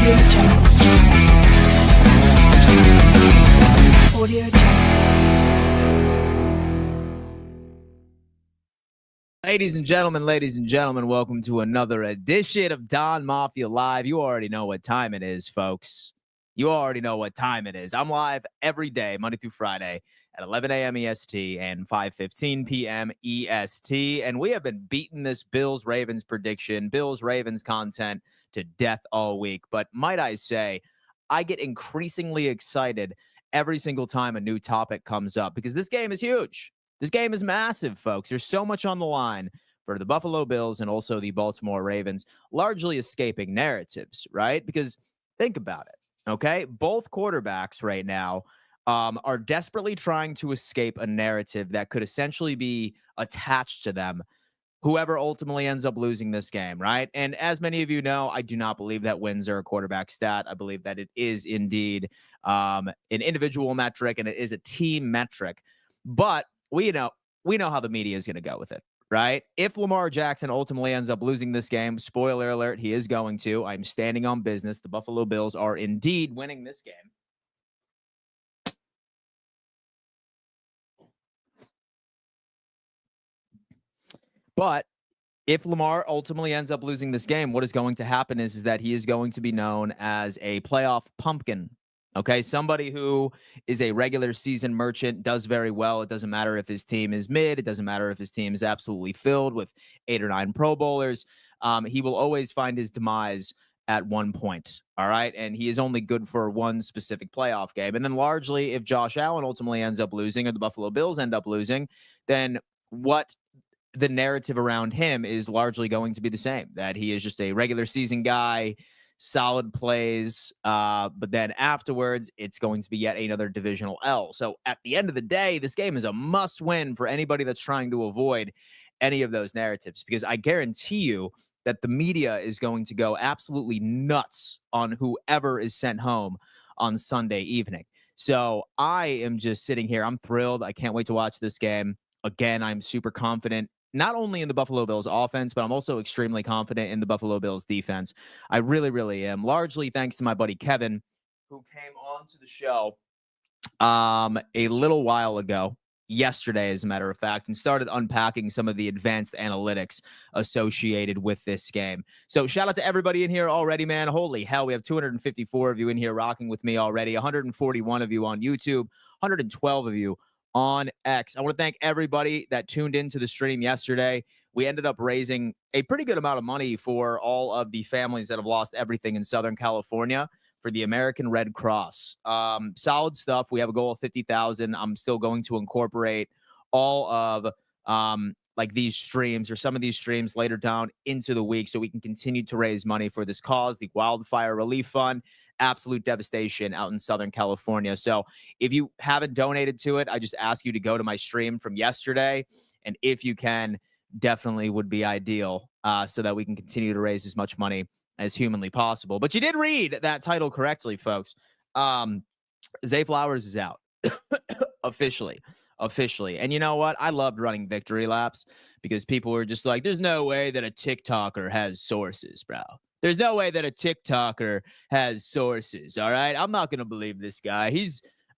Audio Jungle. Ladies and gentlemen, welcome to another edition of Don Mafia Live. You already know what time it is, folks. You already know what time it is. I'm live every day, Monday through Friday, at 11 a.m. EST and 5:15 p.m. EST. And we have been beating this Bills-Ravens prediction, Bills-Ravens content to death all week. But might I say, I get increasingly excited every single time a new topic comes up because this game is huge. This game is massive, folks. There's so much on the line for the Buffalo Bills and also the Baltimore Ravens, largely escaping narratives, right? Because think about it, okay? Both quarterbacks right now are desperately trying to escape a narrative that could essentially be attached to them, whoever ultimately ends up losing this game, right? And as many of you know, I do not believe that wins are a quarterback stat. I believe that it is indeed an individual metric and it is a team metric. But we know how the media is going to go with it, right? If Lamar Jackson ultimately ends up losing this game, spoiler alert, he is going to. I'm standing on business. The Buffalo Bills are indeed winning this game. But if Lamar ultimately ends up losing this game, what is going to happen is that he is going to be known as a playoff pumpkin. Okay, somebody who is a regular season merchant, does very well. It doesn't matter if his team is mid. It doesn't matter if his team is absolutely filled with 8 or 9 Pro Bowlers. He will always find his demise at one point. All right, and he is only good for one specific playoff game. And then largely, if Josh Allen ultimately ends up losing or the Buffalo Bills end up losing, then what the narrative around him is largely going to be the same, that he is just a regular season guy, solid plays, but then afterwards, it's going to be yet another divisional L. So at the end of the day, this game is a must win for anybody that's trying to avoid any of those narratives, because I guarantee you that the media is going to go absolutely nuts on whoever is sent home on Sunday evening. So I am just sitting here. I'm thrilled. I can't wait to watch this game. Again, I'm super confident not only in the Buffalo Bills offense, but I'm also extremely confident in the Buffalo Bills defense. I really, really am, largely thanks to my buddy Kevin, who came on to the show a little while ago, yesterday, as a matter of fact, and started unpacking some of the advanced analytics associated with this game. So shout out to everybody in here already, man. Holy hell, we have 254 of you in here rocking with me already, 141 of you on YouTube, 112 of you on X. I want to thank everybody that tuned into the stream yesterday. We ended up raising a pretty good amount of money for all of the families that have lost everything in Southern California for the American Red Cross. Solid stuff. We have a goal of 50,000. I'm still going to incorporate all of like these streams or some of these streams later down into the week so we can continue to raise money for this cause, the Wildfire Relief Fund. Absolute devastation out in Southern California. So if you haven't donated to it, I just ask you to go to my stream from yesterday. And if you can, definitely would be ideal so that we can continue to raise as much money as humanly possible. But you did read that title correctly, folks. Zay Flowers is out officially. And you know what? I loved running victory laps because people were just like, there's no way that a TikToker has sources, bro. There's no way that a TikToker has sources, all right? I'm not going to believe this guy.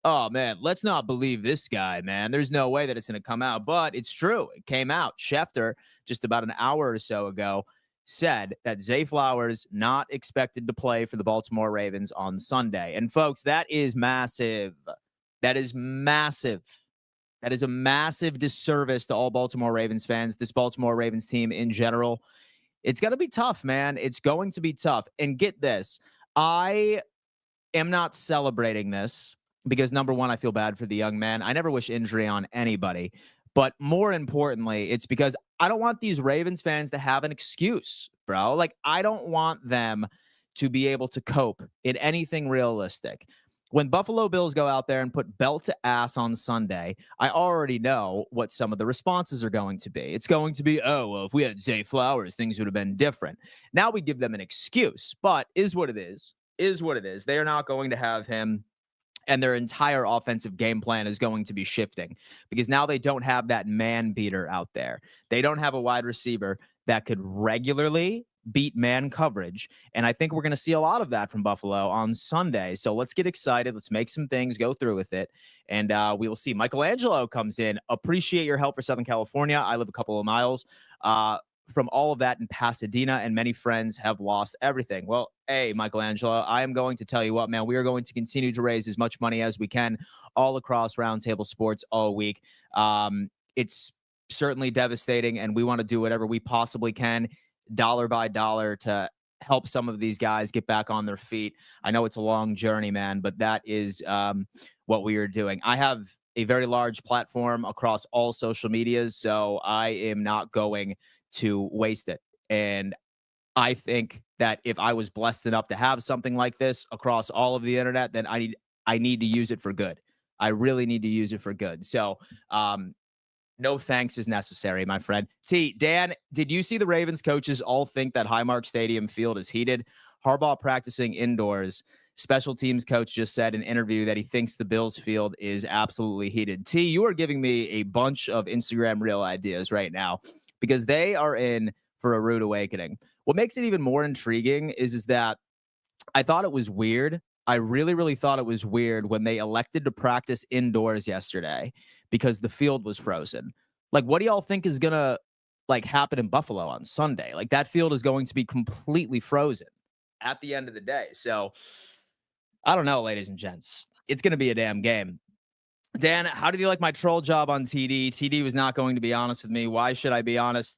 Oh, man, let's not believe this guy, man. There's no way that it's going to come out, but it's true. It came out. Schefter, just about an hour or so ago, said that Zay Flowers not expected to play for the Baltimore Ravens on Sunday. And, folks, that is massive. That is massive. That is a massive disservice to all Baltimore Ravens fans, this Baltimore Ravens team in general. It's going to be tough, man. It's going to be tough. And get this, I am not celebrating this because, number one, I feel bad for the young man. I never wish injury on anybody. But more importantly, it's because I don't want these Ravens fans to have an excuse, bro. Like, I don't want them to be able to cope in anything realistic. When Buffalo Bills go out there and put belt to ass on Sunday, I already know what some of the responses are going to be. It's going to be, oh, well, if we had Zay Flowers, things would have been different. Now we give them an excuse, but is what it is what it is. They are not going to have him, and their entire offensive game plan is going to be shifting because now they don't have that man beater out there. They don't have a wide receiver that could regularly beat man coverage. And I think we're going to see a lot of that from Buffalo on Sunday. So let's get excited. Let's make some things, go through with it. And we will see. Michelangelo comes in. Appreciate your help for Southern California. I live a couple of miles from all of that in Pasadena, and many friends have lost everything. Well, hey, Michelangelo, I am going to tell you what, man, we are going to continue to raise as much money as we can all across Roundtable Sports all week. It's certainly devastating, and we want to do whatever we possibly can, dollar by dollar, to help some of these guys get back on their feet. I know it's a long journey, man, but that is what we are doing. I have a very large platform across all social medias, so I am not going to waste it. And I think that if I was blessed enough to have something like this across all of the internet, then I need to use it for good. I really need to use it for good. So no thanks is necessary, my friend. Dan, did you see the Ravens coaches all think that Highmark Stadium field is heated? Harbaugh practicing indoors. Special teams coach just said in an interview that he thinks the Bills field is absolutely heated. You are giving me a bunch of Instagram reel ideas right now because they are in for a rude awakening. What makes it even more intriguing is that I thought it was weird. I really, really thought it was weird when they elected to practice indoors yesterday because the field was frozen. Like, what do y'all think is going to happen in Buffalo on Sunday? Like, that field is going to be completely frozen at the end of the day. So I don't know, ladies and gents. It's going to be a damn game. Dan, how did you like my troll job on TD? TD was not going to be honest with me. Why should I be honest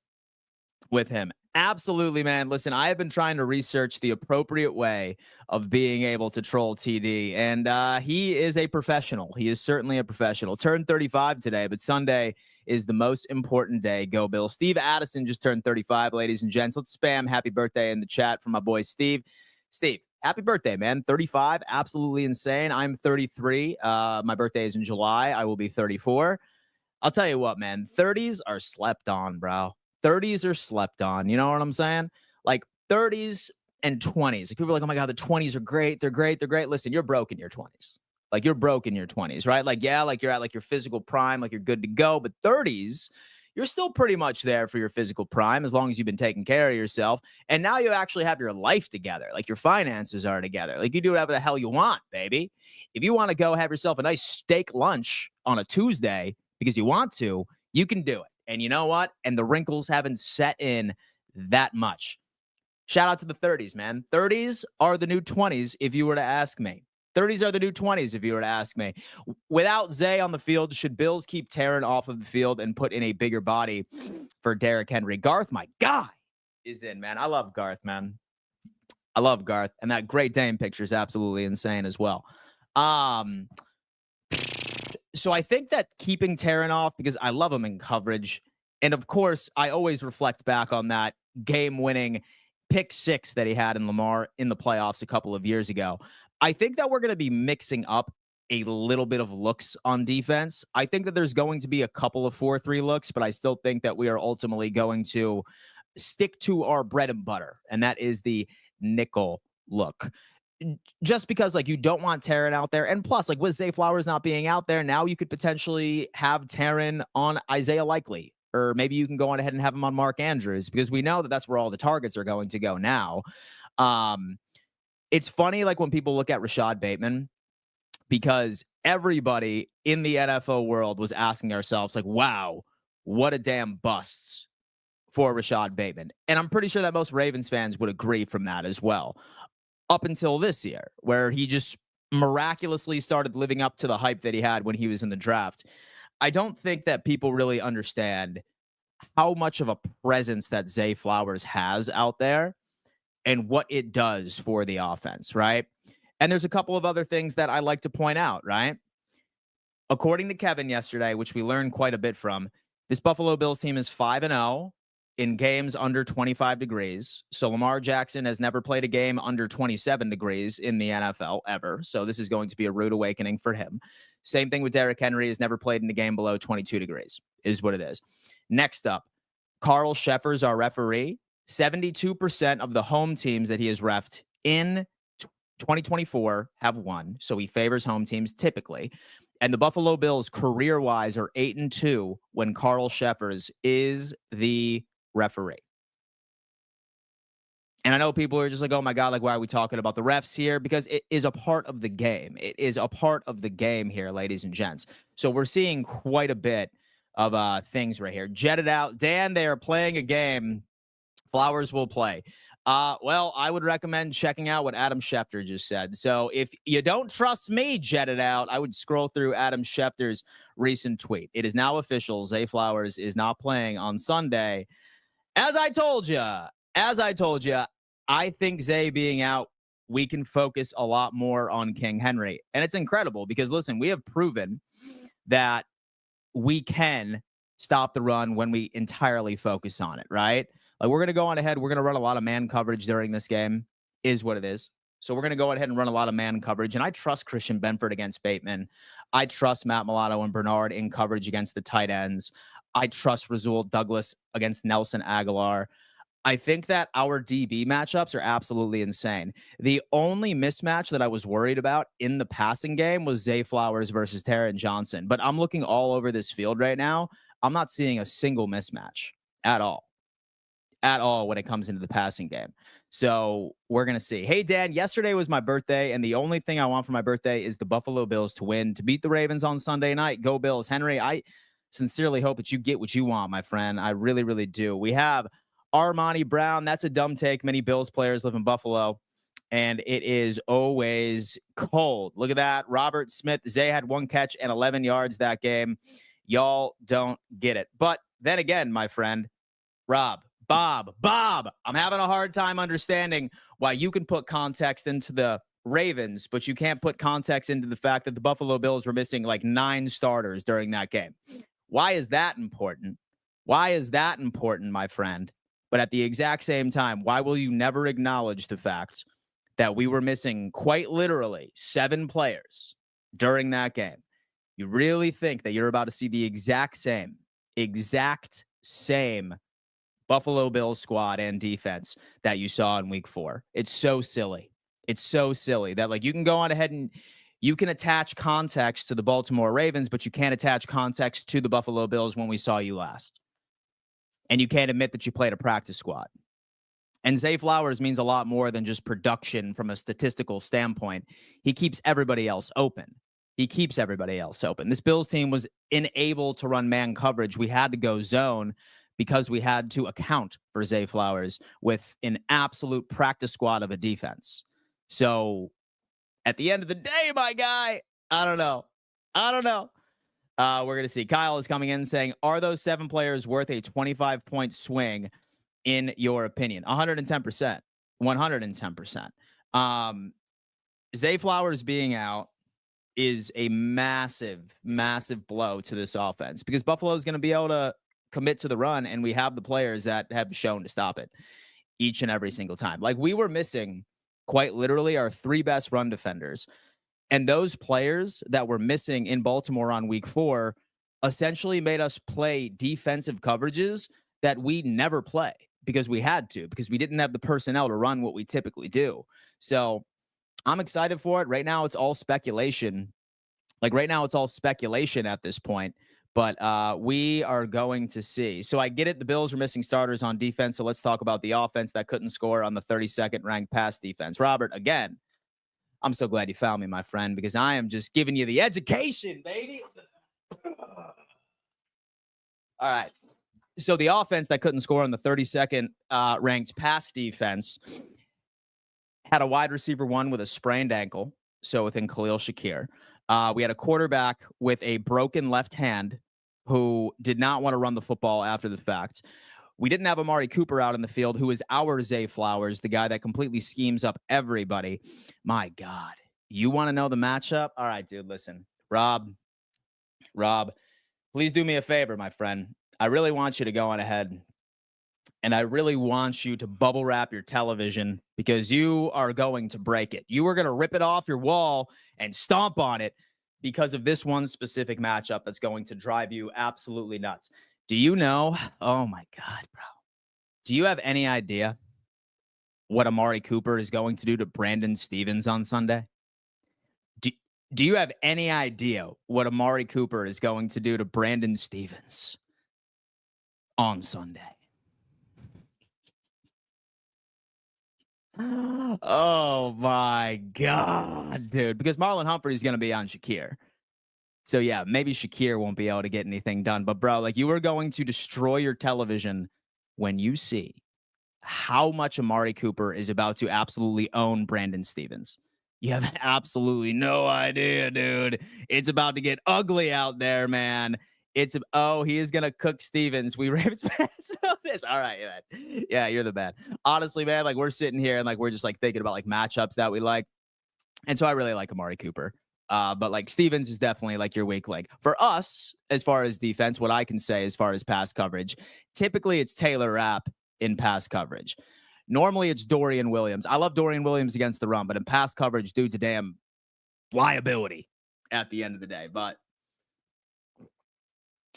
with him? Absolutely, man. Listen, I have been trying to research the appropriate way of being able to troll TD, and he is a professional. He is certainly a professional. Turned 35 today, but Sunday is the most important day. Go Bills. Steve Addison just turned 35, ladies and gents. Let's spam happy birthday in the chat for my boy Steve. Steve, happy birthday, man. 35, absolutely insane. I'm 33. My birthday is in July. I will be 34. I'll tell you what, man. 30s are slept on, bro. 30s are slept on. You know what I'm saying? Like 30s and 20s. Like people are like, oh my God, the 20s are great. They're great. They're great. Listen, you're broke in your 20s. Like you're broke in your 20s, right? Like, yeah, like you're at like your physical prime, like you're good to go. But 30s, you're still pretty much there for your physical prime as long as you've been taking care of yourself. And now you actually have your life together. Like your finances are together. Like you do whatever the hell you want, baby. If you want to go have yourself a nice steak lunch on a Tuesday because you want to, you can do it. And you know what? And the wrinkles haven't set in that much. Shout out to the 30s, man. 30s are the new 20s, if you were to ask me. 30s are the new 20s, if you were to ask me. Without Zay on the field, should Bills keep Taron off of the field and put in a bigger body for Derrick Henry? Garth, my guy, is in, man. I love Garth, man. I love Garth. And that Great Dane picture is absolutely insane as well. So I think that keeping Taron off, because I love him in coverage. And of course, I always reflect back on that game-winning pick six that he had in Lamar in the playoffs a couple of years ago. I think that we're going to be mixing up a little bit of looks on defense. I think that there's going to be a couple of 4-3 looks, but I still think that we are ultimately going to stick to our bread and butter, and that is the nickel look. Just because you don't want Taron out there. And plus, with Zay Flowers not being out there, now you could potentially have Taron on Isaiah Likely, or maybe you can go on ahead and have him on Mark Andrews, because we know that that's where all the targets are going to go now. It's funny, when people look at Rashad Bateman, because everybody in the NFL world was asking ourselves, wow, what a damn busts for Rashad Bateman. And I'm pretty sure that most Ravens fans would agree from that as well. Up until this year, where he just miraculously started living up to the hype that he had when he was in the draft. I don't think that people really understand how much of a presence that Zay Flowers has out there and what it does for the offense, right? And there's a couple of other things that I like to point out, right? According to Kevin yesterday, which we learned quite a bit from, this Buffalo Bills team is 5-0 in games under 25 degrees. So Lamar Jackson has never played a game under 27 degrees in the NFL ever. So this is going to be a rude awakening for him. Same thing with Derrick Henry. Has never played in a game below 22 degrees is what it is. Next up, Carl Sheffers, our referee. 72% of the home teams that he has reffed in 2024 have won. So he favors home teams typically. And the Buffalo Bills career-wise are 8-2 when Carl Sheffers is the referee. And I know people are just like, oh my God, like, why are we talking about the refs here? Because it is a part of the game. It is a part of the game here, ladies and gents. So we're seeing quite a bit of things right here. Jetted out. Dan, they are playing a game. Flowers will play. Well, I would recommend checking out what Adam Schefter just said. So if you don't trust me, jetted out, I would scroll through Adam Schefter's recent tweet. It is now official. Zay Flowers is not playing on Sunday. As I told you, I think Zay being out, we can focus a lot more on King Henry. And it's incredible because, listen, we have proven that we can stop the run when we entirely focus on it, right? Like, we're going to go on ahead. We're going to run a lot of man coverage during this game, is what it is. So we're going to go ahead and run a lot of man coverage. And I trust Christian Benford against Bateman. I trust Matt Milano and Bernard in coverage against the tight ends. I trust Rasul Douglas against Nelson Aguilar. I think that our DB matchups are absolutely insane. The only mismatch that I was worried about in the passing game was Zay Flowers versus Taron Johnson. But I'm looking all over this field right now. I'm not seeing a single mismatch at all when it comes into the passing game. So we're going to see. Hey, Dan, yesterday was my birthday, and the only thing I want for my birthday is the Buffalo Bills to win, to beat the Ravens on Sunday night. Go Bills. Henry, I sincerely hope that you get what you want, my friend. I really, really do. We have Armani Brown. That's a dumb take. Many Bills players live in Buffalo, and it is always cold. Look at that. Robert Smith. Zay had 1 catch and 11 yards that game. Y'all don't get it. But then again, my friend, Bob, I'm having a hard time understanding why you can put context into the Ravens, but you can't put context into the fact that the Buffalo Bills were missing like 9 starters during that game. Why is that important? Why is that important, my friend? But at the exact same time, why will you never acknowledge the fact that we were missing quite literally 7 players during that game? You really think that you're about to see the exact same Buffalo Bills squad and defense that you saw in week 4? It's so silly. It's so silly that, like, you can go on ahead and you can attach context to the Baltimore Ravens, but you can't attach context to the Buffalo Bills when we saw you last. And you can't admit that you played a practice squad. And Zay Flowers means a lot more than just production from a statistical standpoint. He keeps everybody else open. This Bills team was unable to run man coverage. We had to go zone because we had to account for Zay Flowers with an absolute practice squad of a defense. So at the end of the day, my guy, I don't know. We're going to see. Kyle is coming in saying, are those 7 players worth a 25-point swing in your opinion? 110%. 110%. Zay Flowers being out is a massive, massive blow to this offense because Buffalo is going to be able to commit to the run, and we have the players that have shown to stop it each and every single time. Like, we were missing quite literally our 3 best run defenders. And those players that were missing in Baltimore on week 4 essentially made us play defensive coverages that we never play because we had to, because we didn't have the personnel to run what we typically do. So I'm excited for it. Right now, it's all speculation. At this point. But we are going to see. So I get it. The Bills were missing starters on defense. So let's talk about the offense that couldn't score on the 32nd ranked pass defense. Robert, again, I'm so glad you found me, my friend, because I am just giving you the education, baby. All right. So the offense that couldn't score on the 32nd ranked pass defense had a wide receiver 1 with a sprained ankle. So within Khalil Shakir. We had a quarterback with a broken left hand who did not want to run the football after the fact. We didn't have Amari Cooper out in the field, who is our Zay Flowers, the guy that completely schemes up everybody. My God. You want to know the matchup? All right, dude, listen. Rob, please do me a favor, my friend. I really want you to go on ahead, and I really want you to bubble wrap your television because you are going to break it. You are going to rip it off your wall and stomp on it because of this one specific matchup that's going to drive you absolutely nuts. Do you know? Oh, my God, bro. Do you have any idea what Amari Cooper is going to do to Brandon Stevens on Sunday? Do you have any idea what Amari Cooper is going to do to Brandon Stevens on Sunday? Oh my God, dude. Because Marlon Humphrey is going to be on Shakir. So yeah, maybe Shakir won't be able to get anything done. But bro, like you are going to destroy your television when you see how much Amari Cooper is about to absolutely own Brandon Stevens. You have absolutely no idea, dude. It's about to get ugly out there, man. He is gonna cook Stevens. We Ravens fans know this. All right, man. Yeah, you're the man. Honestly, man, like we're sitting here and like we're just like thinking about like matchups that we like. And so I really like Amari Cooper. But like Stevens is definitely like your weak link. For us, as far as defense, what I can say as far as pass coverage, typically it's Taylor Rapp in pass coverage. Normally it's Dorian Williams. I love Dorian Williams against the run, but in pass coverage, dude's a damn liability at the end of the day. But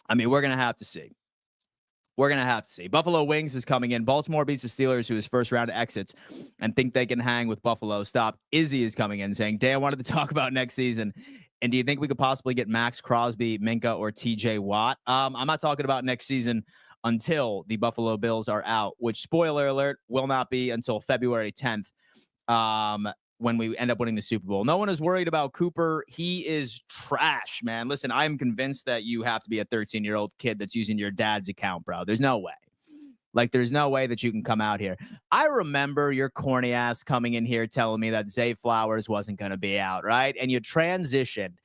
I mean, we're going to have to see. We're going to have to see. Buffalo Wings is coming in. Baltimore beats the Steelers, who is first round exits, and think they can hang with Buffalo. Stop. Izzy is coming in saying, Dan, I wanted to talk about next season. And do you think we could possibly get Max Crosby, Minka, or TJ Watt? I'm not talking about next season until the Buffalo Bills are out, which, spoiler alert, will not be until February 10th. When we end up winning the Super Bowl. No one is worried about Cooper. He is trash, man. Listen, I'm convinced that you have to be a 13-year-old kid that's using your dad's account, bro. There's no way. Like, there's no way that you can come out here. I remember your corny ass coming in here telling me that Zay Flowers wasn't going to be out, right? And you transitioned,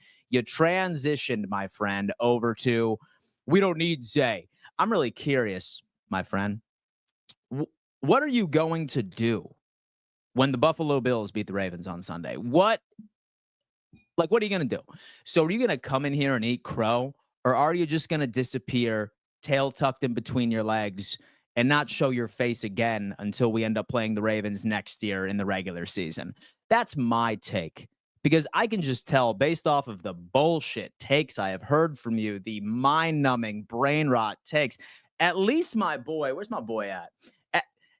my friend, over to, we don't need Zay. I'm really curious, my friend. What are you going to do when the Buffalo Bills beat the Ravens on Sunday? What are you going to do? So are you going to come in here and eat crow, or are you just going to disappear, tail tucked in between your legs, and not show your face again until we end up playing the Ravens next year in the regular season? That's my take, because I can just tell based off of the bullshit takes I have heard from you, the mind-numbing brain rot takes. At least my boy, where's my boy at?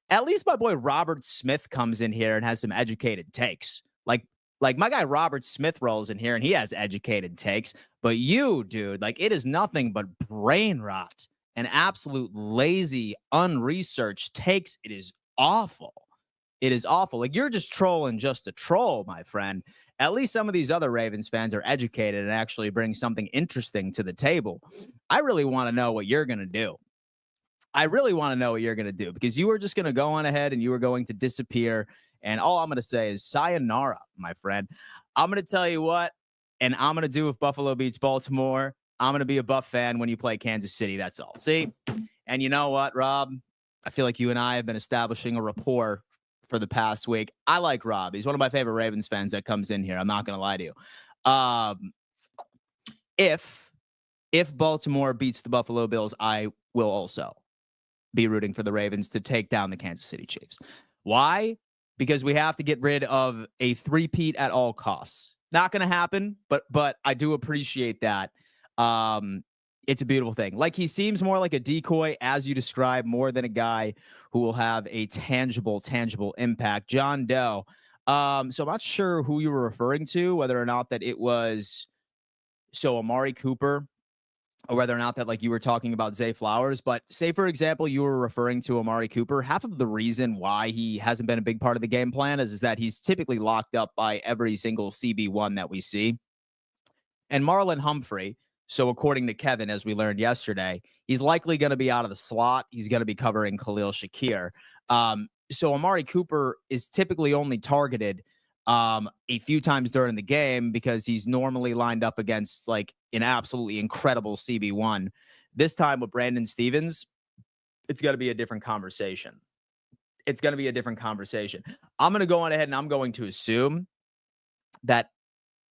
At least my boy Robert Smith comes in here and has some educated takes. Like my guy Robert Smith rolls in here and he has educated takes. But you, dude, like it is nothing but brain rot and absolute lazy, unresearched takes. It is awful. It is awful. Like you're just trolling just to troll, my friend. At least some of these other Ravens fans are educated and actually bring something interesting to the table. I really want to know what you're going to do. I really want to know what you're going to do, because you are just going to go on ahead and you are going to disappear. And all I'm going to say is sayonara, my friend. I'm going to tell you what, and I'm going to do if Buffalo beats Baltimore. I'm going to be a Buff fan when you play Kansas City. That's all. See? And you know what, Rob? I feel like you and I have been establishing a rapport for the past week. I like Rob. He's one of my favorite Ravens fans that comes in here. I'm not going to lie to you. If Baltimore beats the Buffalo Bills, I will also be rooting for the Ravens to take down the Kansas City Chiefs. Why? Because we have to get rid of a three-peat at all costs. Not going to happen, but I do appreciate that. It's a beautiful thing. Like, he seems more like a decoy, as you describe, more than a guy who will have a tangible impact. John Doe. So I'm not sure who you were referring to, whether or not that it was Amari Cooper, or whether or not that like you were talking about Zay Flowers. But say, for example, you were referring to Amari Cooper. Half of the reason why he hasn't been a big part of the game plan is that he's typically locked up by every single CB1 that we see. And Marlon Humphrey, so according to Kevin, as we learned yesterday, he's likely going to be out of the slot. He's going to be covering Khalil Shakir. So Amari Cooper is typically only targeted a few times during the game because he's normally lined up against like an absolutely incredible CB1. This time with Brandon Stevens, it's going to be a different conversation. It's going to be a different conversation. I'm going to go on ahead and I'm going to assume that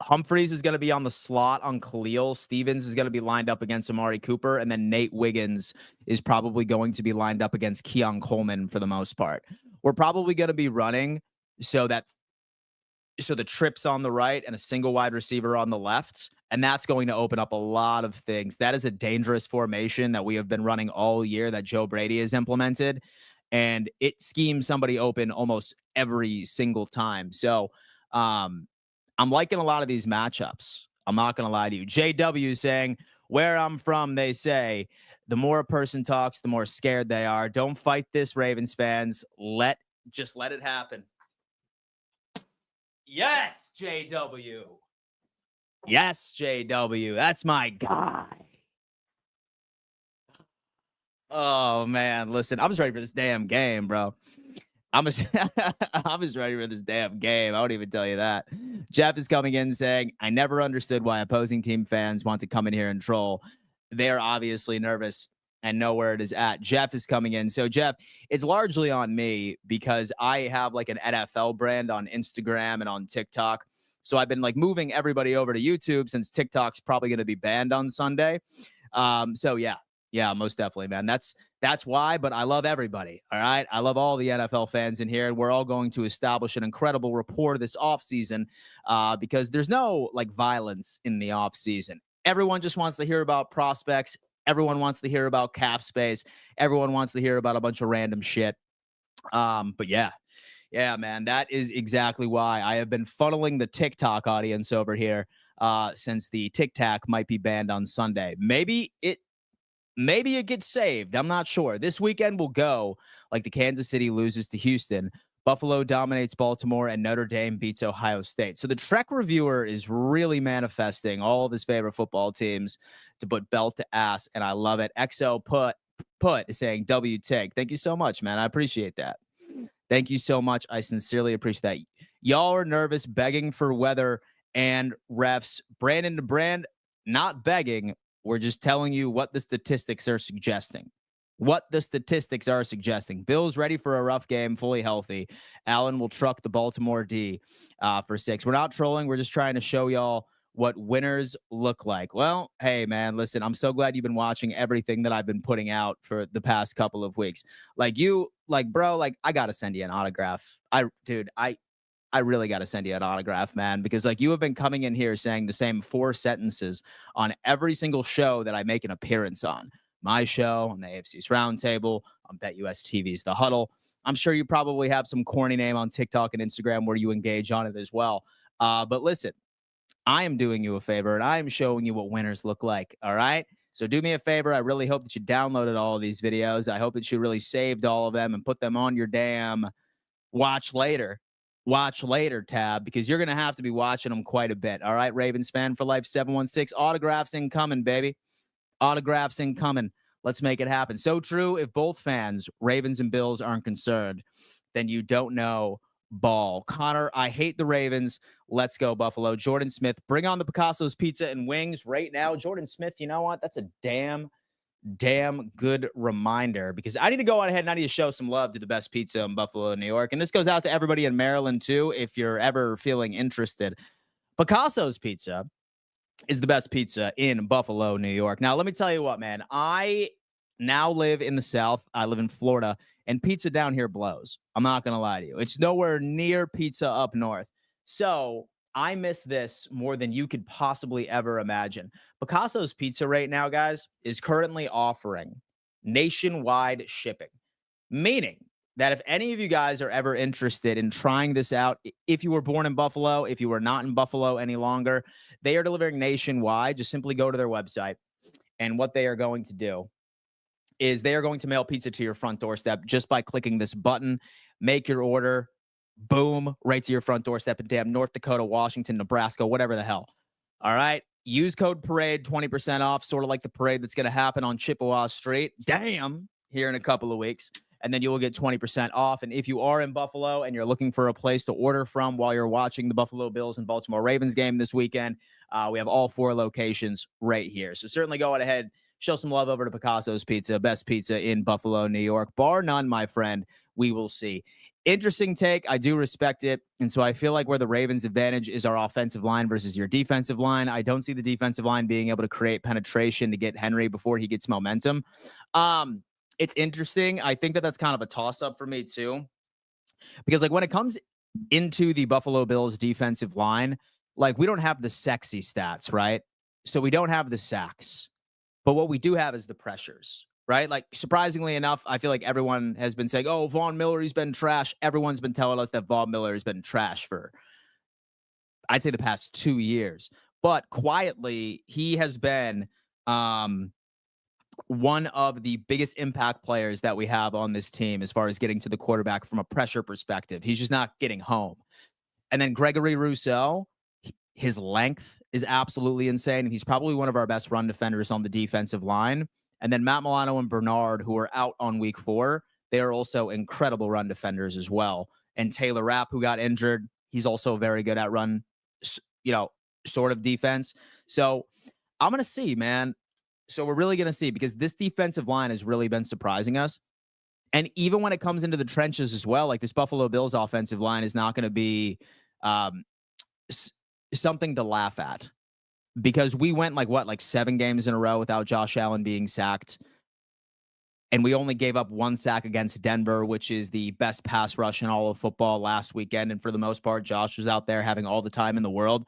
Humphreys is going to be on the slot on Khalil. Stevens is going to be lined up against Amari Cooper. And then Nate Wiggins is probably going to be lined up against Keon Coleman for the most part. We're probably going to be running so the trips on the right and a single wide receiver on the left. And that's going to open up a lot of things. That is a dangerous formation that we have been running all year that Joe Brady has implemented. And it schemes somebody open almost every single time. So I'm liking a lot of these matchups. I'm not going to lie to you. JW saying, where I'm from, they say, the more a person talks, the more scared they are. Don't fight this, Ravens fans. Just let it happen. Yes, JW. Yes, JW. That's my guy. Oh man, listen, I'm just ready for this damn game, bro. I'm just, I'm just ready for this damn game. I won't even tell you that. Jeff is coming in saying, I never understood why opposing team fans want to come in here and troll. They're obviously nervous and know where it is at. Jeff is coming in. So, Jeff, it's largely on me because I have like an NFL brand on Instagram and on TikTok. So I've been like moving everybody over to YouTube since TikTok's probably going to be banned on Sunday. So yeah, most definitely, man. That's why, but I love everybody. All right. I love all the NFL fans in here. And we're all going to establish an incredible rapport this offseason because there's no like violence in the offseason. Everyone just wants to hear about prospects. Everyone wants to hear about cap space. Everyone wants to hear about a bunch of random shit. But yeah, man, that is exactly why I have been funneling the TikTok audience over here since the TikTok might be banned on Sunday. Maybe it gets saved. I'm not sure. This weekend will go like the Kansas City loses to Houston, Buffalo dominates Baltimore, and Notre Dame beats Ohio State. So the Trek reviewer is really manifesting all of his favorite football teams to put belt to ass, and I love it. XO put is saying W take. Thank you so much, man. I appreciate that. Thank you so much. I sincerely appreciate that. Y'all are nervous, begging for weather and refs. Brandon to Brand, not begging. We're just telling you what the statistics are suggesting. Bill's ready for a rough game, fully healthy. Allen will truck the Baltimore D for 6. We're not trolling. We're just trying to show y'all what winners look like. Well, hey, man, listen, I'm so glad you've been watching everything that I've been putting out for the past couple of weeks. Bro, I got to send you an autograph. I really got to send you an autograph, man, because you have been coming in here saying the same 4 sentences on every single show that I make an appearance on. My show, on the AFC's Roundtable, on BetUS TV's The Huddle. I'm sure you probably have some corny name on TikTok and Instagram where you engage on it as well. But listen, I am doing you a favor, and I am showing you what winners look like, all right? So do me a favor. I really hope that you downloaded all of these videos. I hope that you really saved all of them and put them on your damn watch later tab, because you're going to have to be watching them quite a bit. All right, Ravens fan for life 716. Autographs incoming, baby. Autographs incoming. Let's make it happen. So true. If both fans, Ravens and Bills, aren't concerned, then you don't know ball. Connor, I hate the Ravens. Let's go, Buffalo. Jordan Smith, bring on the Picasso's Pizza and Wings right now. Jordan Smith, you know what? That's a damn good reminder, because I need to go on ahead and I need to show some love to the best pizza in Buffalo, New York. And this goes out to everybody in Maryland too, if you're ever feeling interested. Picasso's Pizza is the best pizza in Buffalo, New York. Now, let me tell you what, man. I now live in the South. I live in Florida, and pizza down here blows. I'm not going to lie to you. It's nowhere near pizza up north. So I miss this more than you could possibly ever imagine. Picasso's Pizza right now, guys, is currently offering nationwide shipping, meaning that if any of you guys are ever interested in trying this out, if you were born in Buffalo, if you were not in Buffalo any longer, they are delivering nationwide. Just simply go to their website, and what they are going to do is they are going to mail pizza to your front doorstep just by clicking this button. Make your order, boom, right to your front doorstep in damn North Dakota, Washington, Nebraska, whatever the hell. All right. Use code PARADE, 20% off, sort of like the parade that's going to happen on Chippewa Street. Damn, here in a couple of weeks. And then you will get 20% off. And if you are in Buffalo and you're looking for a place to order from while you're watching the Buffalo Bills and Baltimore Ravens game this weekend, we have all 4 locations right here. So certainly go on ahead, show some love over to Picasso's Pizza, best pizza in Buffalo, New York. Bar none, my friend. We will see. Interesting take. I do respect it. And so I feel like where the Ravens' advantage is our offensive line versus your defensive line. I don't see the defensive line being able to create penetration to get Henry before he gets momentum. It's interesting. I think that that's kind of a toss-up for me too, because when it comes into the Buffalo Bills defensive line, we don't have the sexy stats, right? So we don't have the sacks, but what we do have is the pressures, right? Surprisingly enough, I feel like everyone has been saying, oh, Von Miller, he's been trash. Everyone's been telling us that Von Miller has been trash for, I'd say, the past 2 years. But quietly, he has been one of the biggest impact players that we have on this team as far as getting to the quarterback from a pressure perspective. He's just not getting home. And then Gregory Rousseau, his length is absolutely insane. He's probably one of our best run defenders on the defensive line. And then Matt Milano and Bernard, who are out on week 4, they are also incredible run defenders as well. And Taylor Rapp, who got injured, he's also very good at run, sort of defense. So I'm going to see, man. So we're really going to see, because this defensive line has really been surprising us. And even when it comes into the trenches as well, like this Buffalo Bills offensive line is not going to be something to laugh at, because we went like 7 games in a row without Josh Allen being sacked. And we only gave up 1 sack against Denver, which is the best pass rush in all of football last weekend. And for the most part, Josh was out there having all the time in the world.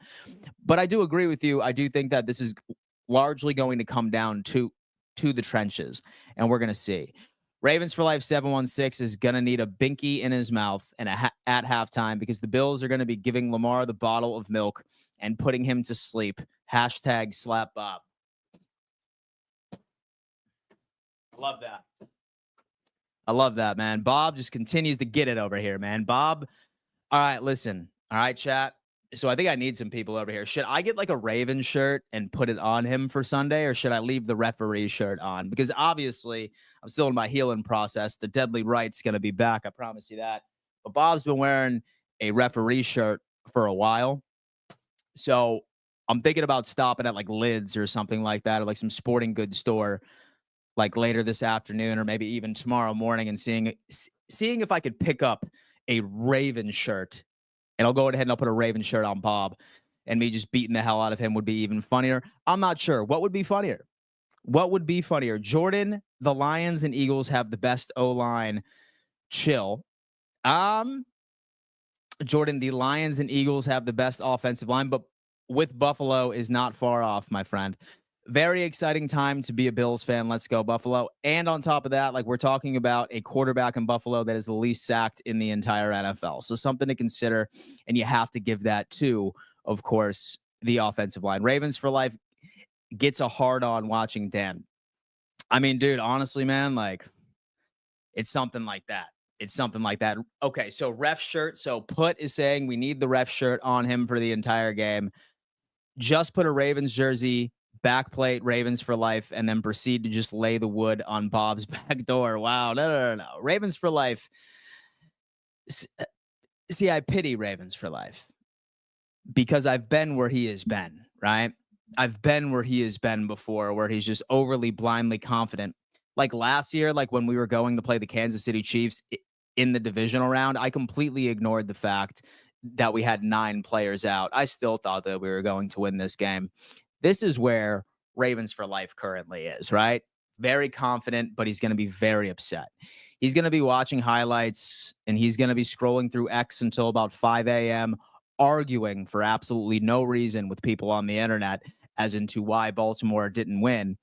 But I do agree with you. I do think that this is largely going to come down to the trenches, and we're going to see. Ravens for Life 716 is going to need a binky in his mouth and at halftime, because the Bills are going to be giving Lamar the bottle of milk and putting him to sleep. Hashtag slap Bob. Love that. I love that, man. Bob just continues to get it over here, man. Bob. All right, listen. All right, chat. So I think I need some people over here. Should I get like a Raven shirt and put it on him for Sunday, or should I leave the referee shirt on? Because obviously I'm still in my healing process. The Deadly Right's going to be back. I promise you that. But Bob's been wearing a referee shirt for a while. So I'm thinking about stopping at like Lids or something like that, or like some sporting goods store, like later this afternoon, or maybe even tomorrow morning, and seeing if I could pick up a Raven shirt. And I'll go ahead and I'll put a Raven shirt on Bob, and me just beating the hell out of him would be even funnier. I'm not sure. What would be funnier? What would be funnier? Jordan, the Lions and Eagles have the best O-line. Chill. Jordan, the Lions and Eagles have the best offensive line, but with Buffalo is not far off, my friend. Very exciting time to be a Bills fan. Let's go, Buffalo. And on top of that, like, we're talking about a quarterback in Buffalo that is the least sacked in the entire NFL. So something to consider, and you have to give that to, of course, the offensive line. Ravens for Life gets a hard on watching Dan. I mean, dude, honestly, man, like, it's something like that. It's something like that. Okay, so ref shirt. So Put is saying we need the ref shirt on him for the entire game. Just put a Ravens jersey, backplate Ravens for Life, and then proceed to just lay the wood on Bob's back door. Wow. No. Ravens for Life. See, I pity Ravens for Life, because I've been where he has been, right? I've been where he has been before, where he's just overly blindly confident. Like last year, like when we were going to play the Kansas City Chiefs in the divisional round, I completely ignored the fact that we had 9 players out. I still thought that we were going to win this game. This is where Ravens for Life currently is, right? Very confident, but he's going to be very upset. He's going to be watching highlights, and he's going to be scrolling through X until about 5 a.m., arguing for absolutely no reason with people on the internet as into why Baltimore didn't win.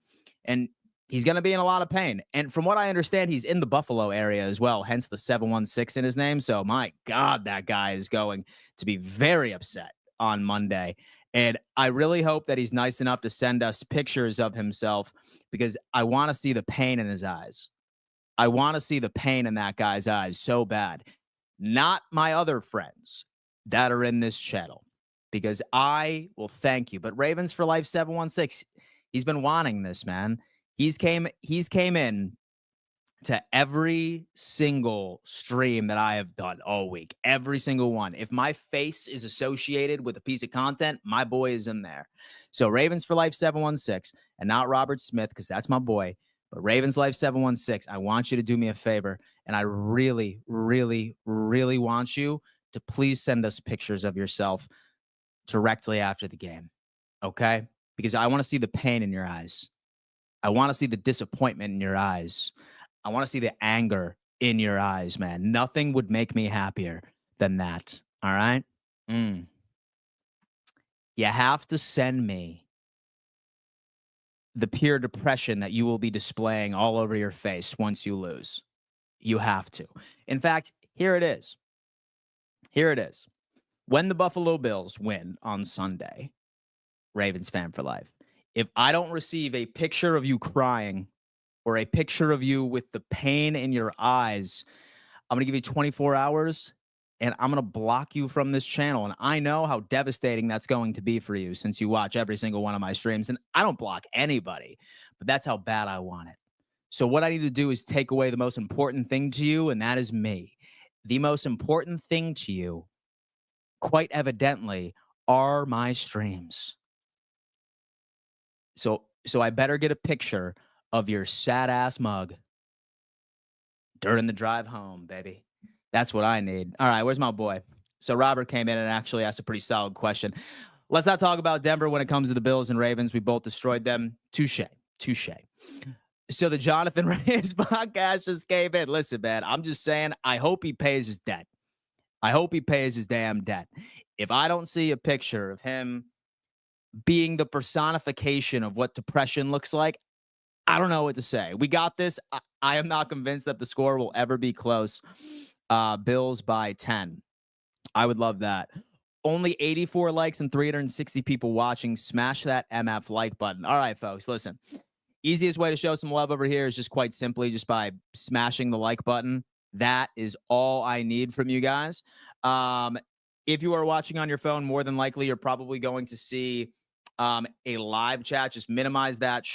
And he's going to be in a lot of pain. And from what I understand, he's in the Buffalo area as well, hence the 716 in his name. So my God, that guy is going to be very upset on Monday. And I really hope that he's nice enough to send us pictures of himself, because I want to see the pain in his eyes. I want to see the pain in that guy's eyes so bad. Not my other friends that are in this channel, because I will thank you. But Ravens for Life 716, he's been wanting this, man. He's came in to every single stream that I have done all week. Every single one. If my face is associated with a piece of content, my boy is in there. So Ravens for Life 716, and not Robert Smith, because that's my boy, but Ravens Life 716. I want you to do me a favor, and I really, really, really want you to please send us pictures of yourself directly after the game, okay? Because I want to see the pain in your eyes. I want to see the disappointment in your eyes. I want to see the anger in your eyes, man. Nothing would make me happier than that. All right? You have to send me the pure depression that you will be displaying all over your face once you lose. You have to. In fact, here it is. Here it is. When the Buffalo Bills win on Sunday, Ravens fan for life, if I don't receive a picture of you crying or a picture of you with the pain in your eyes, I'm going to give you 24 hours and I'm going to block you from this channel. And I know how devastating that's going to be for you since you watch every single one of my streams. And I don't block anybody, but that's how bad I want it. So what I need to do is take away the most important thing to you, and that is me. The most important thing to you, quite evidently, are my streams. So I better get a picture of your sad ass mug during the drive home, baby. That's what I need. All right, where's my boy? So Robert came in and actually asked a pretty solid question. Let's not talk about Denver when it comes to the Bills and Ravens. We both destroyed them. Touche. Touche. So the Jonathan Reyes podcast just came in. Listen, man, I'm just saying, I hope he pays his debt. I hope he pays his damn debt. If I don't see a picture of him being the personification of what depression looks like, I don't know what to say. We got this. I am not convinced that the score will ever be close. Bills by 10. I would love that. Only 84 likes and 360 people watching. Smash that MF like button. All right, folks, listen. Easiest way to show some love over here is just quite simply just by smashing the like button. That is all I need from you guys. If you are watching on your phone, more than likely you're probably going to see a live chat. Just minimize that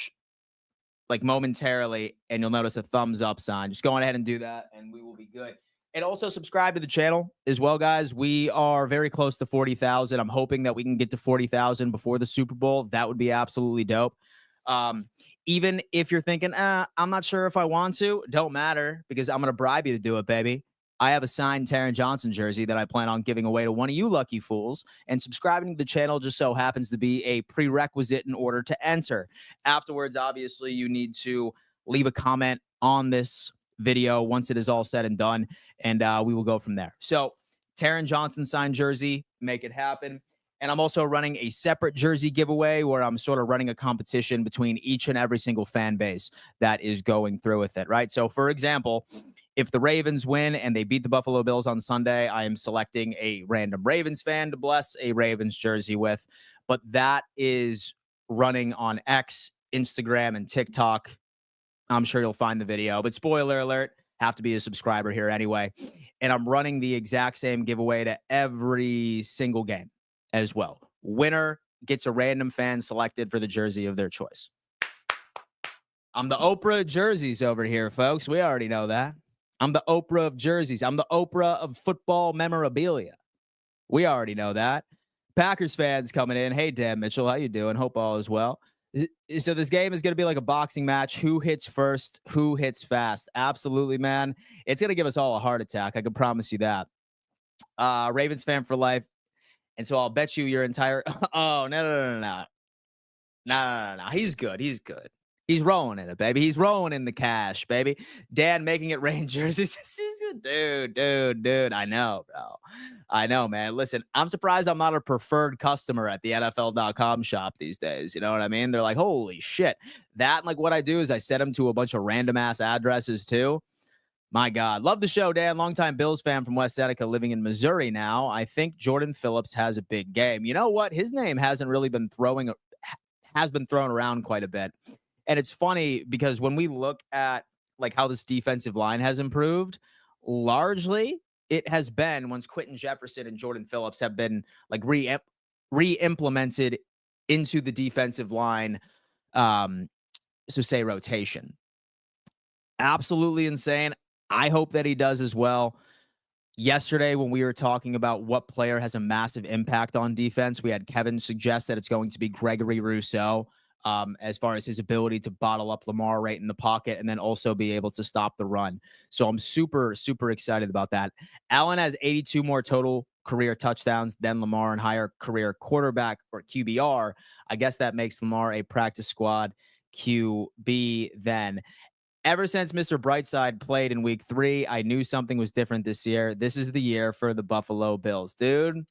like momentarily, and you'll notice a thumbs up sign. Just go on ahead and do that, and we will be good. And also subscribe to the channel as well, guys. We are very close to 40,000. I'm hoping that we can get to 40,000 before the Super Bowl. That would be absolutely dope. Even if you're thinking, I'm not sure if I want to, don't matter, because I'm going to bribe you to do it, baby. I have a signed Taron Johnson jersey that I plan on giving away to one of you lucky fools, and subscribing to the channel just so happens to be a prerequisite in order to enter. Afterwards, obviously, you need to leave a comment on this video once it is all said and done, and we will go from there. So Taron Johnson signed jersey, make it happen. And I'm also running a separate jersey giveaway where I'm sort of running a competition between each and every single fan base that is going through with it, right? So, for example, if the Ravens win and they beat the Buffalo Bills on Sunday, I am selecting a random Ravens fan to bless a Ravens jersey with. But that is running on X, Instagram, and TikTok. I'm sure you'll find the video. But spoiler alert, have to be a subscriber here anyway. And I'm running the exact same giveaway to every single game as well. Winner gets a random fan selected for the jersey of their choice. I'm the Oprah of jerseys over here, folks. We already know that. I'm the Oprah of jerseys. I'm the Oprah of football memorabilia. We already know that. Packers fans coming in. Hey, Dan Mitchell, how you doing? Hope all is well. So this game is going to be like a boxing match. Who hits first? Who hits fast? Absolutely, man. It's going to give us all a heart attack. I can promise you that. Ravens fan for life. And so I'll bet you your entire. Oh, no. He's good. He's good. He's rolling in it, baby. He's rolling in the cash, baby. Dan making it rain jerseys. Dude. I know, bro. I know, man. Listen, I'm surprised I'm not a preferred customer at the NFL.com shop these days. You know what I mean? They're like, holy shit. That, like, what I do is I set them to a bunch of random ass addresses too. My God. Love the show, Dan. Longtime Bills fan from West Seneca, living in Missouri now. I think Jordan Phillips has a big game. You know what? His name hasn't really been thrown around quite a bit. And it's funny because when we look at like how this defensive line has improved, largely it has been once Quentin Jefferson and Jordan Phillips have been like re-implemented into the defensive line. So say rotation. Absolutely insane. I hope that he does as well. Yesterday, when we were talking about what player has a massive impact on defense, we had Kevin suggest that it's going to be Gregory Rousseau, as far as his ability to bottle up Lamar right in the pocket and then also be able to stop the run. So I'm super, super excited about that. Allen has 82 more total career touchdowns than Lamar and higher career quarterback or QBR. I guess that makes Lamar a practice squad QB then. Ever since Mr. Brightside played in week 3, I knew something was different this year. This is the year for the Buffalo Bills. Dude,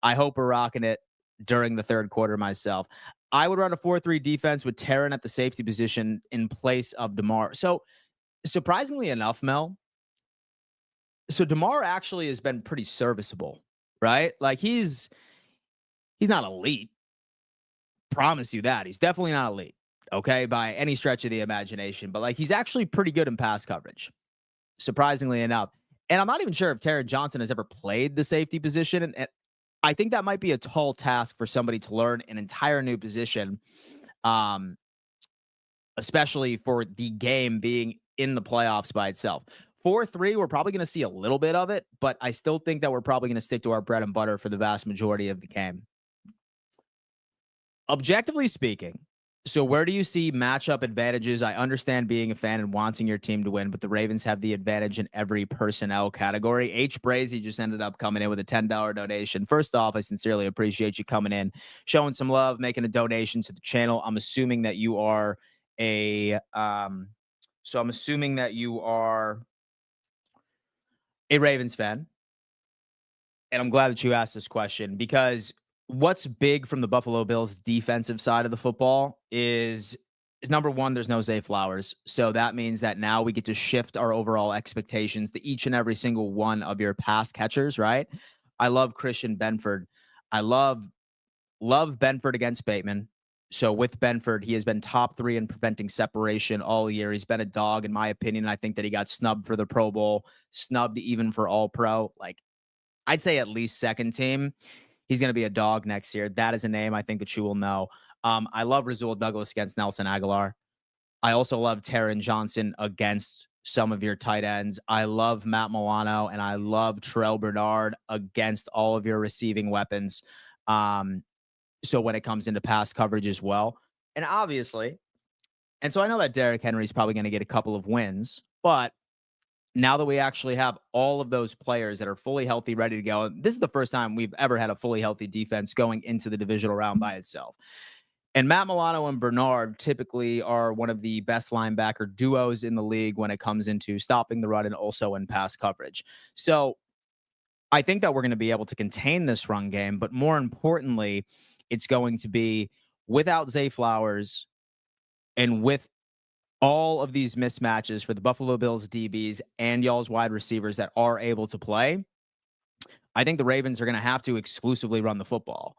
I hope we're rocking it during the third quarter myself. I would run a 4-3 defense with Taron at the safety position in place of DeMar. So, surprisingly enough, Mel, so DeMar actually has been pretty serviceable, right? Like, he's not elite. Promise you that. He's definitely not elite. Okay, by any stretch of the imagination. But, like, he's actually pretty good in pass coverage, surprisingly enough. And I'm not even sure if Taron Johnson has ever played the safety position. And I think that might be a tall task for somebody to learn an entire new position, um, especially for the game being in the playoffs by itself. 4-3, we're probably going to see a little bit of it, but I still think that we're probably going to stick to our bread and butter for the vast majority of the game. Objectively speaking, so where do you see matchup advantages? I understand being a fan and wanting your team to win, but the Ravens have the advantage in every personnel category. H. Brazy just ended up coming in with a $10 donation. First off, I sincerely appreciate you coming in, showing some love, making a donation to the channel. I'm assuming that you are a Ravens fan. And I'm glad that you asked this question because what's big from the Buffalo Bills defensive side of the football is number one, there's no Zay Flowers. So that means that now we get to shift our overall expectations to each and every single one of your pass catchers, right? I love Christian Benford. I love Benford against Bateman. So with Benford, he has been top 3 in preventing separation all year. He's been a dog, in my opinion. I think that he got snubbed for the Pro Bowl, snubbed even for All Pro. Like, I'd say at least second team. He's going to be a dog next year. That is a name I think that you will know. I love Rasul Douglas against Nelson Aguilar. I also love Taron Johnson against some of your tight ends. I love Matt Milano, and I love Terrell Bernard against all of your receiving weapons. So when it comes into pass coverage as well. And obviously, and so I know that Derrick Henry's probably going to get a couple of wins, but now that we actually have all of those players that are fully healthy, ready to go, this is the first time we've ever had a fully healthy defense going into the divisional round by itself. And Matt Milano and Bernard typically are one of the best linebacker duos in the league when it comes into stopping the run and also in pass coverage. So I think that we're going to be able to contain this run game, but more importantly, it's going to be without Zay Flowers and with all of these mismatches for the Buffalo Bills DBs and y'all's wide receivers that are able to play. I think the Ravens are going to have to exclusively run the football.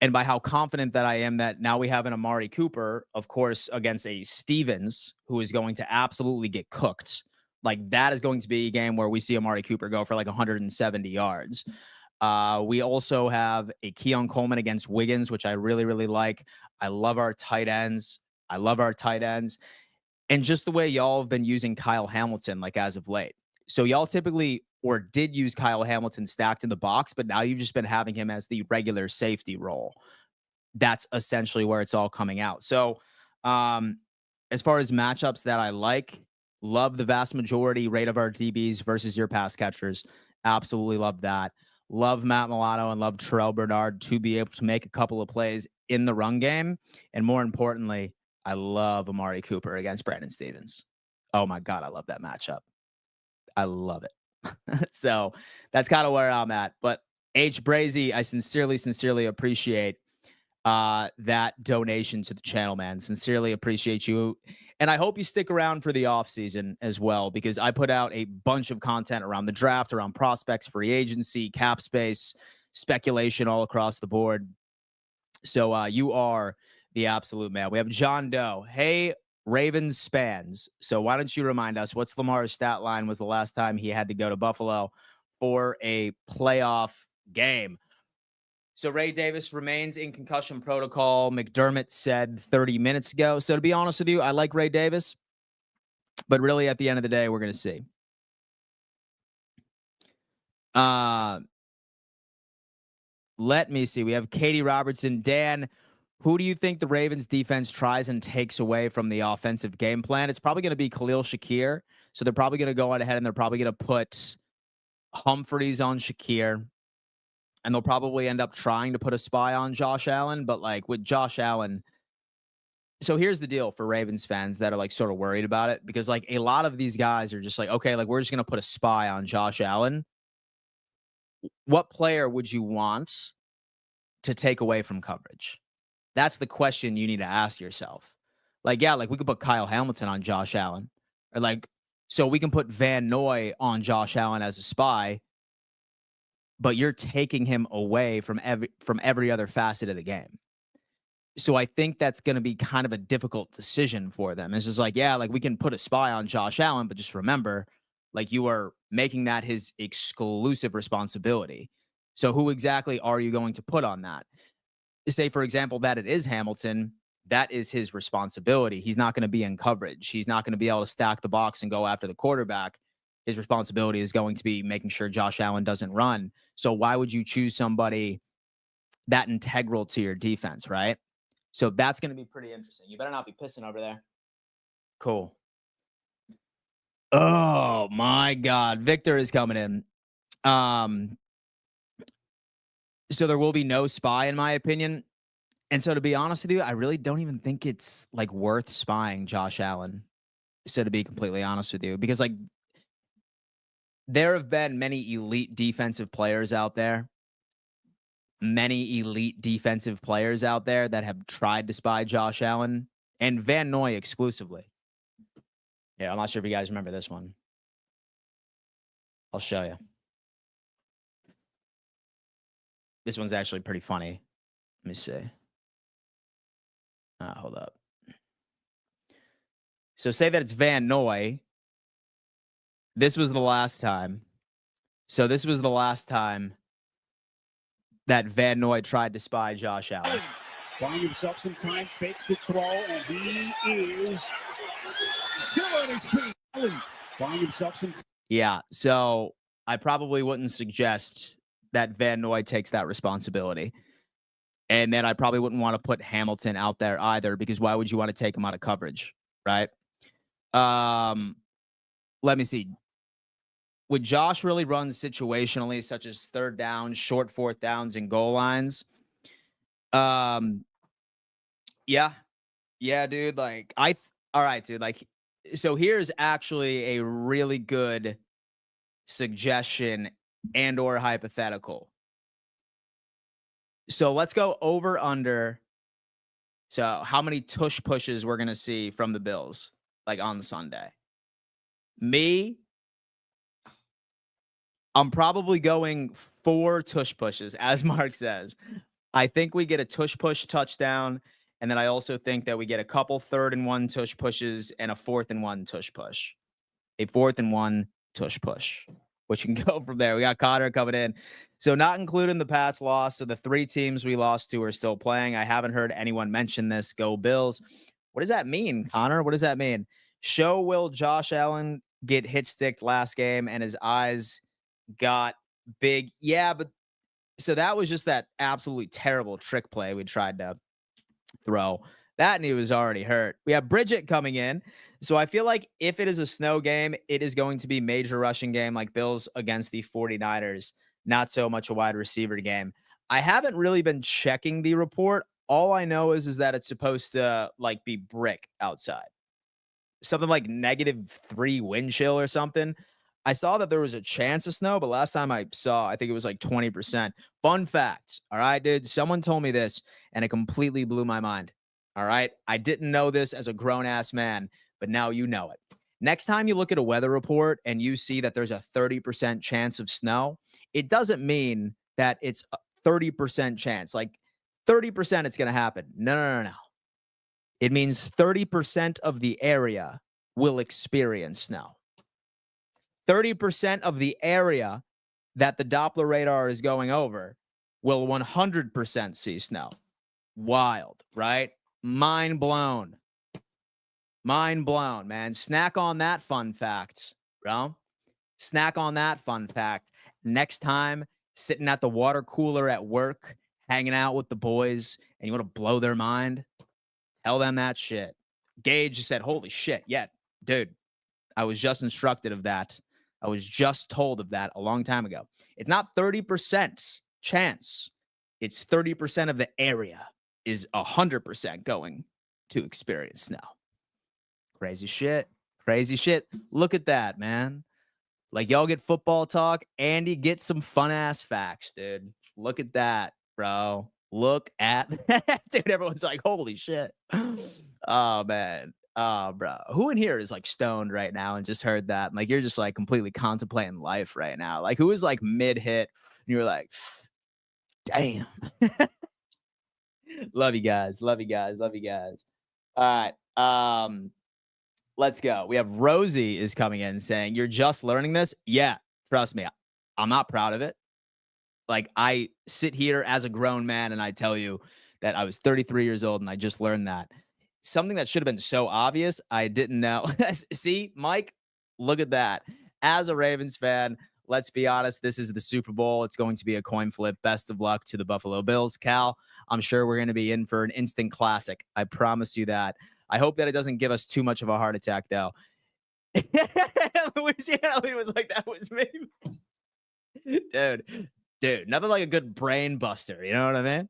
And by how confident that I am that now we have an Amari Cooper, of course, against a Stevens, who is going to absolutely get cooked. Like, that is going to be a game where we see Amari Cooper go for like 170 yards. We also have a Keon Coleman against Wiggins, which I really, really like. I love our tight ends. And just the way y'all have been using Kyle Hamilton, like, as of late. So y'all typically or did use Kyle Hamilton stacked in the box, but now you've just been having him as the regular safety role. That's essentially where it's all coming out. So as far as matchups that I like, love the vast majority rate of our DBs versus your pass catchers. Absolutely love that. Love Matt Milano and love Terrell Bernard to be able to make a couple of plays in the run game. And more importantly, I love Amari Cooper against Brandon Stevens. Oh my God, I love that matchup. I love it. So that's kind of where I'm at. But H. Brazy, I sincerely appreciate that donation to the channel, man. Sincerely appreciate you. And I hope you stick around for the offseason as well, because I put out a bunch of content around the draft, around prospects, free agency, cap space, speculation all across the board. So you are the absolute man. We have John Doe. Hey, Ravens fans. So why don't you remind us what's Lamar's stat line was the last time he had to go to Buffalo for a playoff game? So Ray Davis remains in concussion protocol. McDermott said 30 minutes ago. So to be honest with you, I like Ray Davis, but really at the end of the day, we're going to see. Let me see. We have Katie Robertson. Dan, who do you think the Ravens defense tries and takes away from the offensive game plan? It's probably going to be Khalil Shakir. So they're probably going to go on ahead and they're probably going to put Humphreys on Shakir. And they'll probably end up trying to put a spy on Josh Allen. But like with Josh Allen, so here's the deal for Ravens fans that are like sort of worried about it, because like a lot of these guys are just like, okay, like we're just going to put a spy on Josh Allen. What player would you want to take away from coverage? That's the question you need to ask yourself. Like, yeah, like we could put Kyle Hamilton on Josh Allen, or like, so we can put Van Noy on Josh Allen as a spy, but you're taking him away from every other facet of the game. So I think that's going to be kind of a difficult decision for them. It's just like, yeah, like we can put a spy on Josh Allen, but just remember, Like you are making that his exclusive responsibility. So who exactly are you going to put on that? Say, for example, that it is Hamilton, that is his responsibility. He's not going to be in coverage. He's not going to be able to stack the box and go after the quarterback. His responsibility is going to be making sure Josh Allen doesn't run. So why would you choose somebody that integral to your defense, right? So that's going to be pretty interesting. You better not be pissing over there. Cool. Oh my God. Victor is coming in. So there will be no spy, in my opinion. And so to be honest with you, I really don't even think it's like worth spying Josh Allen. So to be completely honest with you, because like there have been many elite defensive players out there, that have tried to spy Josh Allen and Van Noy exclusively. Yeah, I'm not sure if you guys remember this one. I'll show you. This one's actually pretty funny. Let me see. Hold up. So say that it's Van Noy. This was the last time. So this was the last time that Van Noy tried to spy Josh Allen. Buying himself some time, fakes the throw, and he is still on his feet. Buying himself some time. Yeah, so I probably wouldn't suggest that Van Noy takes that responsibility. And then I probably wouldn't want to put Hamilton out there either, because why would you want to take him out of coverage, right? Let me see. Would Josh really run situationally, such as third down, short fourth downs, and goal lines? Yeah. Yeah, dude. Like, all right, dude. Like, so here's actually a really good suggestion and or hypothetical. So let's go over under. So how many tush pushes we're going to see from the Bills, like on Sunday? I'm probably going 4 tush pushes, as Mark says. I think we get a tush push touchdown, and then I also think that we get a couple 3rd and 1 tush pushes and a 4th and 1 tush push. A 4th and 1 tush push, which can go from there. We got Connor coming in. So not including the Pats loss. So the 3 teams we lost to are still playing. I haven't heard anyone mention this. Go Bills. What does that mean, Connor? What does that mean? Show will Josh Allen get hit sticked last game and his eyes got big. Yeah, but so that was just that absolutely terrible trick play we tried to throw. That knee was already hurt. We have Bridget coming in. So I feel like if it is a snow game, it is going to be major rushing game like Bills against the 49ers, not so much a wide receiver game. I haven't really been checking the report. All I know is that it's supposed to like be brick outside. Something like -3 wind chill or something. I saw that there was a chance of snow, but last time I saw, I think it was like 20%. Fun fact. All right, dude. Someone told me this and it completely blew my mind. All right. I didn't know this as a grown ass man, but now you know it. Next time you look at a weather report and you see that there's a 30% chance of snow, it doesn't mean that it's a 30% chance. Like 30% it's going to happen. No. It means 30% of the area will experience snow. 30% of the area that the Doppler radar is going over will 100% see snow. Wild, right? Mind blown. Mind blown, man. Snack on that fun fact, bro. Snack on that fun fact. Next time, sitting at the water cooler at work, hanging out with the boys, and you want to blow their mind, tell them that shit. Gage said, holy shit. Yeah, dude, I was just instructed of that. I was just told of that a long time ago. It's not 30% chance. It's 30% of the area is 100% going to experience snow. Crazy shit. Crazy shit. Look at that, man. Like y'all get football talk. Andy gets some fun ass facts, dude. Look at that, bro. Look at that. Dude, everyone's like, holy shit. Oh, man. Oh, bro. Who in here is like stoned right now and just heard that? Like, you're just like completely contemplating life right now. Like, who is like mid hit and you're like, damn. Love you guys. Love you guys. Love you guys. All right. Let's go. We have Rosie is coming in saying, "You're just learning this?" Yeah, trust me. I'm not proud of it. Like, I sit here as a grown man and I tell you that I was 33 years old and I just learned that. Something that should have been so obvious, I didn't know. See, Mike, look at that. As a Ravens fan, let's be honest, this is the Super Bowl. It's going to be a coin flip. Best of luck to the Buffalo Bills. Cal, I'm sure we're going to be in for an instant classic. I promise you that. I hope that it doesn't give us too much of a heart attack, though. Louisiana was like, that was me. Dude, nothing like a good brain buster. You know what I mean?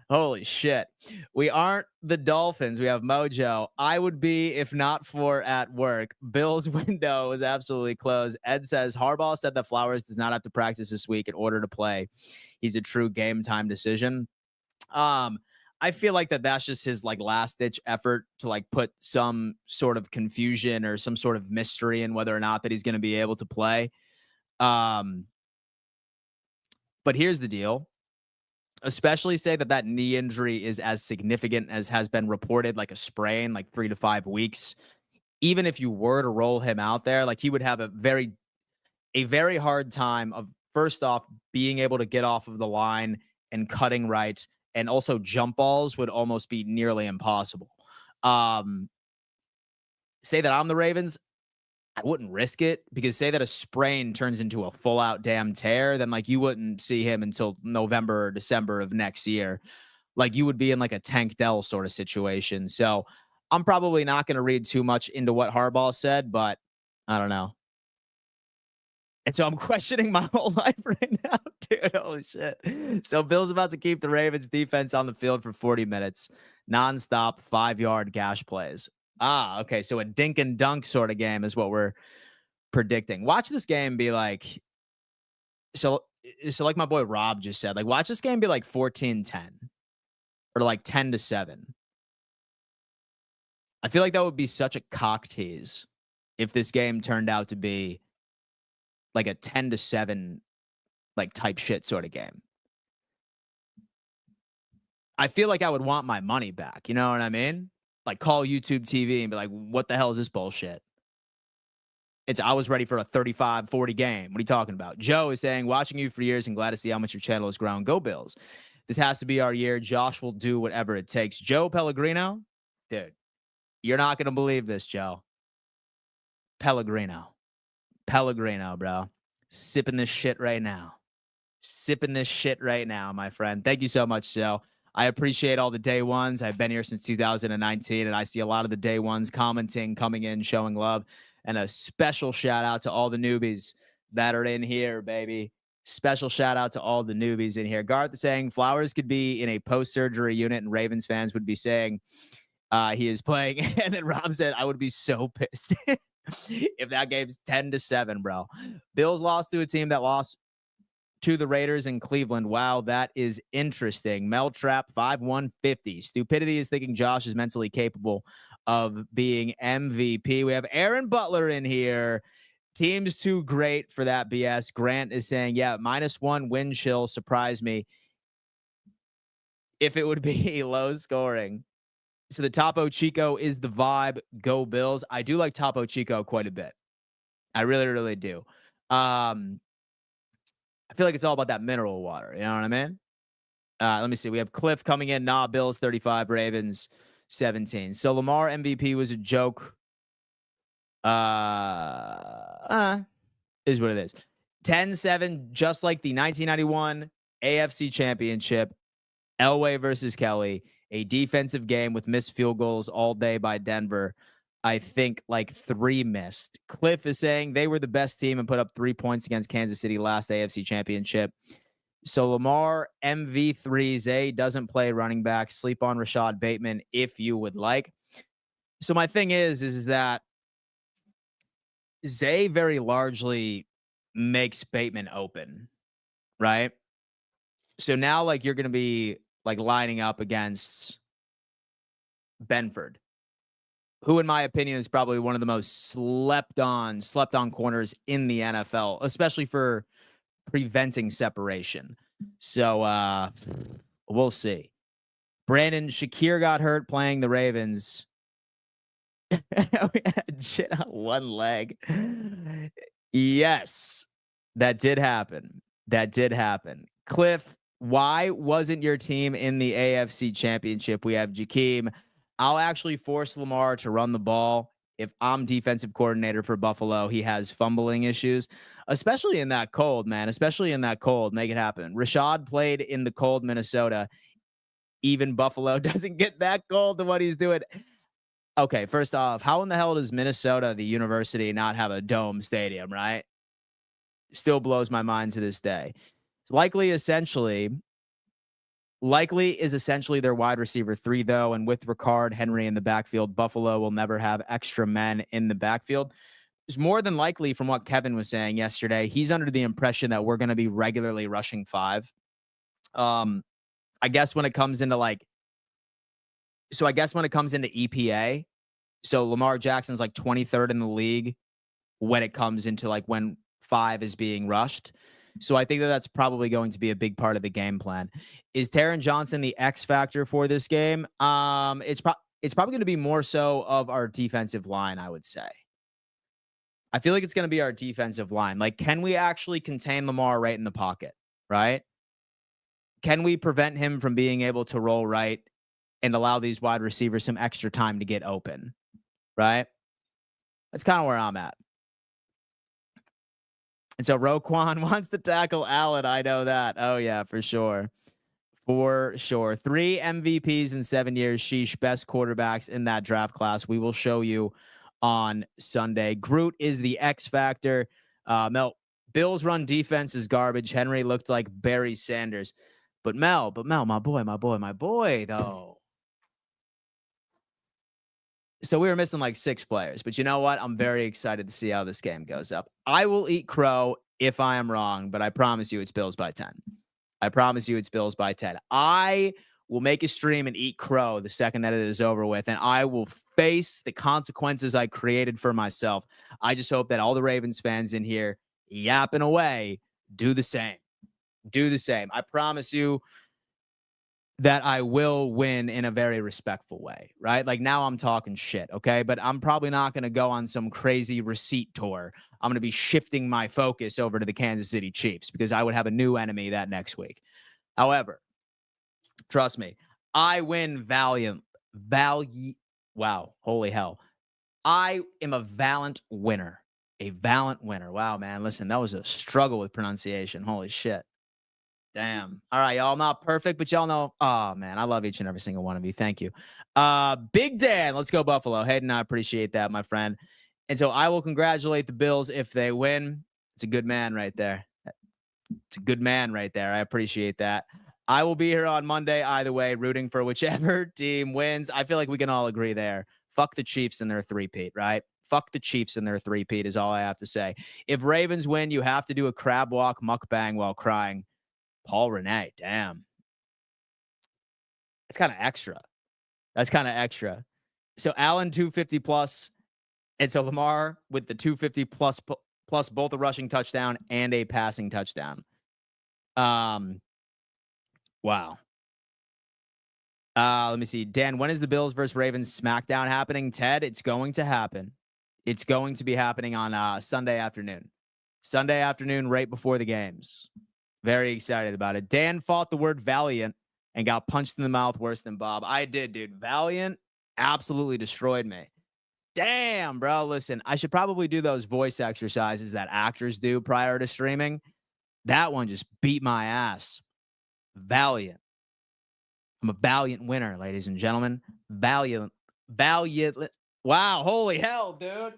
Holy shit. We aren't the Dolphins. We have Mojo. I would be if not for at work. Bill's window is absolutely closed. Ed says Harbaugh said that Flowers does not have to practice this week in order to play. He's a true game time decision. I feel like that's just his like last ditch effort to like put some sort of confusion or some sort of mystery in whether or not that he's going to be able to play. But here's the deal. Especially say that knee injury is as significant as has been reported, like a sprain, like 3 to 5 weeks. Even if you were to roll him out there, like he would have a very hard time of first off being able to get off of the line and cutting right, and also jump balls would almost be nearly impossible. Say that I'm the Ravens, I wouldn't risk it, because say that a sprain turns into a full out damn tear, then like you wouldn't see him until November or December of next year. Like you would be in like a Tank Dell sort of situation. So I'm probably not going to read too much into what Harbaugh said, but I don't know. And so I'm questioning my whole life right now, dude. Holy shit. So Bill's about to keep the Ravens defense on the field for 40 minutes, nonstop 5-yard gash plays. Okay. So a dink and dunk sort of game is what we're predicting. Watch this game be like, so like my boy Rob just said, like watch this game be like 14-10 or like 10-7. I feel like that would be such a cock tease if this game turned out to be like a 10-7 like type shit sort of game. I feel like I would want my money back. You know what I mean? Like call YouTube TV and be like, what the hell is this bullshit? I was ready for a 35-40 game. What are you talking about? Joe is saying, watching you for years and glad to see how much your channel has grown. Go Bills. This has to be our year. Josh will do whatever it takes. Joe Pellegrino, dude, you're not going to believe this, Joe. Pellegrino, bro. Sipping this shit right now. My friend. Thank you so much, Joe. I appreciate all the day ones. I've been here since 2019, and I see a lot of the day ones commenting, coming in, showing love. And a special shout out to all the newbies that are in here, baby. Special shout out to all the newbies in here. Garth is saying Flowers could be in a post-surgery unit, and Ravens fans would be saying he is playing. And then Rob said, I would be so pissed if that game's 10-7, bro. Bills lost to a team that lost to the Raiders in Cleveland. Wow, that is interesting. Mel Trap 5150. Stupidity is thinking Josh is mentally capable of being MVP. We have Aaron Butler in here. Team's too great for that BS. Grant is saying, yeah, -1 wind chill surprised me if it would be low scoring. So the Topo Chico is the vibe. Go Bills. I do like Topo Chico quite a bit. I really, really do. I feel like it's all about that mineral water. You know what I mean? Let me see. We have Cliff coming in. Nah, Bills 35, Ravens 17. So Lamar MVP was a joke. Is what it is. 10-7, just like the 1991 AFC Championship. Elway versus Kelly. A defensive game with missed field goals all day by Denver. I think like 3 missed. Cliff is saying they were the best team and put up 3 points against Kansas City last AFC Championship. So Lamar MV3, Zay doesn't play running back. Sleep on Rashad Bateman if you would like. So my thing is that Zay very largely makes Bateman open, right? So now like you're going to be like lining up against Benford, who in my opinion is probably one of the most slept on corners in the NFL, especially for preventing separation. So we'll see. Brandon Shakir got hurt playing the Ravens. We had shit on one leg. Yes, that did happen. That did happen. Cliff, why wasn't your team in the AFC Championship? We have Jakeem. I'll actually force Lamar to run the ball. If I'm defensive coordinator for Buffalo, he has fumbling issues, especially in that cold, man. Especially in that cold. Make it happen. Rashad played in the cold Minnesota. Even Buffalo doesn't get that cold to what he's doing. Okay, first off, how in the hell does Minnesota, the university, not have a dome stadium, right? Still blows my mind to this day. It's likely is essentially their wide receiver 3, though, and with Ricard, Henry in the backfield, Buffalo will never have extra men in the backfield. It's more than likely, from what Kevin was saying yesterday, he's under the impression that we're going to be regularly rushing 5. I guess when it comes into EPA, so Lamar Jackson's like 23rd in the league when it comes into like when 5 is being rushed. So I think that that's probably going to be a big part of the game plan. Is Taron Johnson the X factor for this game? It's probably going to be more so of our defensive line, I would say. I feel like it's going to be our defensive line. Like, can we actually contain Lamar right in the pocket, right? Can we prevent him from being able to roll right and allow these wide receivers some extra time to get open, right? That's kind of where I'm at. And so Roquan wants to tackle Allen. I know that. Oh, yeah, for sure. For sure. 3 MVPs in 7 years. Sheesh, best quarterbacks in that draft class. We will show you on Sunday. Groot is the X factor. Mel, Bills run defense is garbage. Henry looked like Barry Sanders. But Mel, my boy, though. So we were missing like 6 players, but you know what? I'm very excited to see how this game goes up. I will eat crow if I am wrong, but I promise you it's Bills by 10. I promise you it's Bills by 10. I will make a stream and eat crow the second that it is over with, and I will face the consequences I created for myself. I just hope that all the Ravens fans in here yapping away do the same. Do the same. I promise you that I will win in a very respectful way, right? Like now I'm talking shit, okay? But I'm probably not going to go on some crazy receipt tour. I'm going to be shifting my focus over to the Kansas City Chiefs because I would have a new enemy that next week. However, trust me, I win wow, holy hell. I am a valiant winner. A valiant winner. Wow, man. Listen, that was a struggle with pronunciation. Holy shit. Damn. All right, y'all. I'm not perfect, but y'all know. Oh, man. I love each and every single one of you. Thank you. Big Dan. Let's go, Buffalo. Hayden, I appreciate that, my friend. And so I will congratulate the Bills if they win. It's a good man right there. It's a good man right there. I appreciate that. I will be here on Monday, either way, rooting for whichever team wins. I feel like we can all agree there. Fuck the Chiefs and their three-peat, right? Fuck the Chiefs and their three-peat is all I have to say. If Ravens win, you have to do a crab walk mukbang while crying. Paul Renee, damn. That's kind of extra. That's kind of extra. So Allen 250 plus, and so Lamar with the 250 plus both a rushing touchdown and a passing touchdown. Wow. Let me see. Dan, when is the Bills versus Ravens SmackDown happening? Ted, it's going to happen. It's going to be happening on Sunday afternoon. Sunday afternoon, right before the games. Very excited about it. Dan fought the word valiant and got punched in the mouth worse than Bob. I did, dude. Valiant absolutely destroyed me. Damn, bro. Listen, I should probably do those voice exercises that actors do prior to streaming. That one just beat my ass. Valiant. I'm a valiant winner, ladies and gentlemen. Valiant. Wow. Holy hell, dude.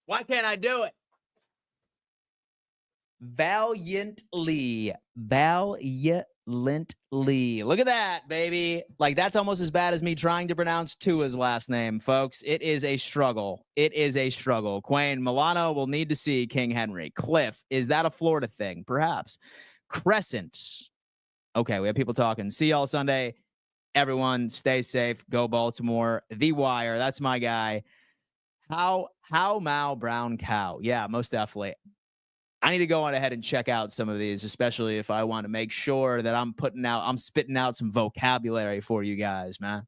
Why can't I do it? Valiantly. Look at that, baby. Like, that's almost as bad as me trying to pronounce Tua's last name, folks. It is a struggle. It is a struggle. Quayne, Milano will need to see King Henry. Cliff, is that a Florida thing? Perhaps. Crescent. Okay, we have people talking. See y'all Sunday. Everyone, stay safe. Go Baltimore. The Wire. That's my guy. How Mao Brown Cow. Yeah, most definitely. I need to go on ahead and check out some of these, especially if I want to make sure that I'm spitting out some vocabulary for you guys, man.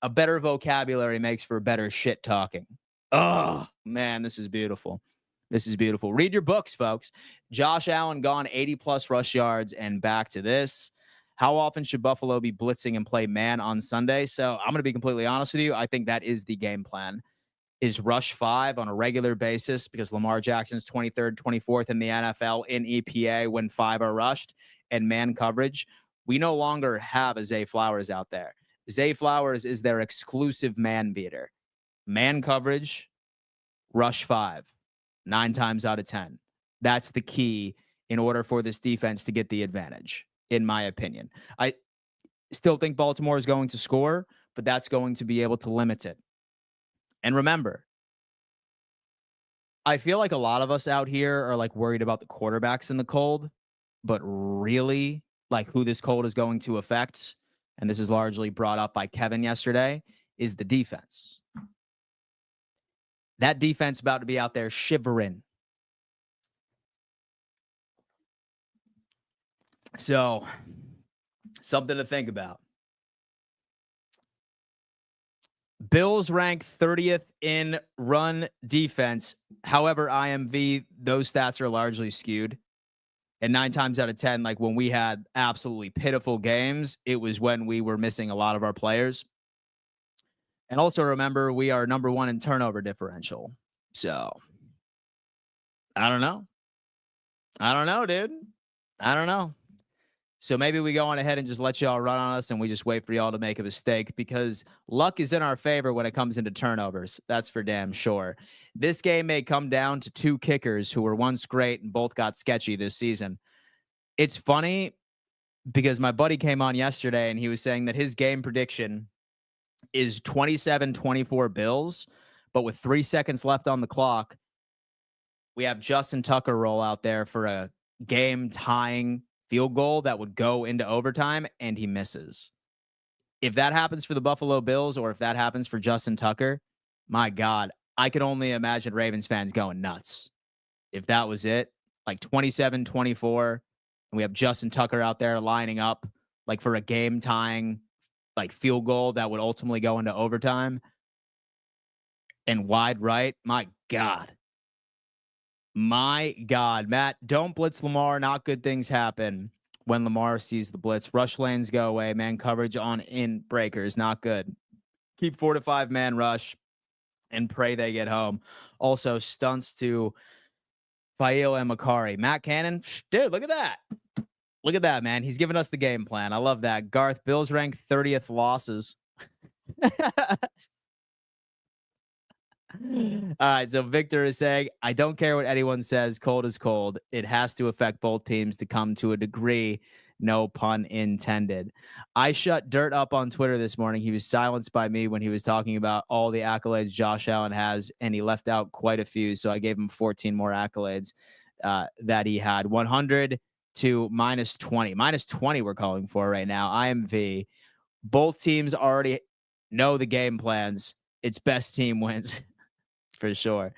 A better vocabulary makes for better shit talking. Oh, man, this is beautiful. This is beautiful. Read your books, folks. Josh Allen gone 80-plus rush yards, and back to this. How often should Buffalo be blitzing and play man on Sunday? So I'm going to be completely honest with you. I think that is the game plan, is rush 5 on a regular basis, because Lamar Jackson's 23rd, 24th in the NFL in EPA when 5 are rushed, and man coverage. We no longer have a Zay Flowers out there. Zay Flowers is their exclusive man beater. Man coverage, rush 5, 9 times out of 10. That's the key in order for this defense to get the advantage, in my opinion. I still think Baltimore is going to score, but that's going to be able to limit it. And remember, I feel like a lot of us out here are like worried about the quarterbacks in the cold, but really, like, who this cold is going to affect, and this is largely brought up by Kevin yesterday, is the defense. That defense about to be out there shivering. So, something to think about. Bills rank 30th in run defense. However, IMV, those stats are largely skewed. And 9 times out of 10, like when we had absolutely pitiful games, it was when we were missing a lot of our players. And also remember, we are number 1 in turnover differential. So, I don't know. Dude. I don't know. So maybe we go on ahead and just let y'all run on us, and we just wait for y'all to make a mistake, because luck is in our favor when it comes into turnovers. That's for damn sure. This game may come down to 2 kickers who were once great and both got sketchy this season. It's funny because my buddy came on yesterday and he was saying that his game prediction is 27-24 Bills, but with 3 seconds left on the clock, we have Justin Tucker roll out there for a game-tying field goal that would go into overtime, and he misses. If that happens for the Buffalo Bills, or if that happens for Justin Tucker, my God, I could only imagine Ravens fans going nuts. If that was it, like 27-24, and we have Justin Tucker out there lining up like for a game-tying like field goal that would ultimately go into overtime and wide right, my God. My God, Matt, don't blitz Lamar. Not good things happen when Lamar sees the blitz. Rush lanes go away. Man coverage on in breakers. Not good. Keep 4 to 5 man rush and pray they get home. Also, stunts to Fail and Makari. Matt Cannon, dude, look at that. Look at that, man. He's giving us the game plan. I love that. Garth, Bills rank 30th losses. All right, so Victor is saying, I don't care what anyone says. Cold is cold. It has to affect both teams to come to a degree. No pun intended. I shut Dirt up on Twitter this morning. He was silenced by me when he was talking about all the accolades Josh Allen has, and he left out quite a few, so I gave him 14 more accolades that he had. 100 to -20. -20 we're calling for right now. IMV. Both teams already know the game plans. It's best team wins. For sure.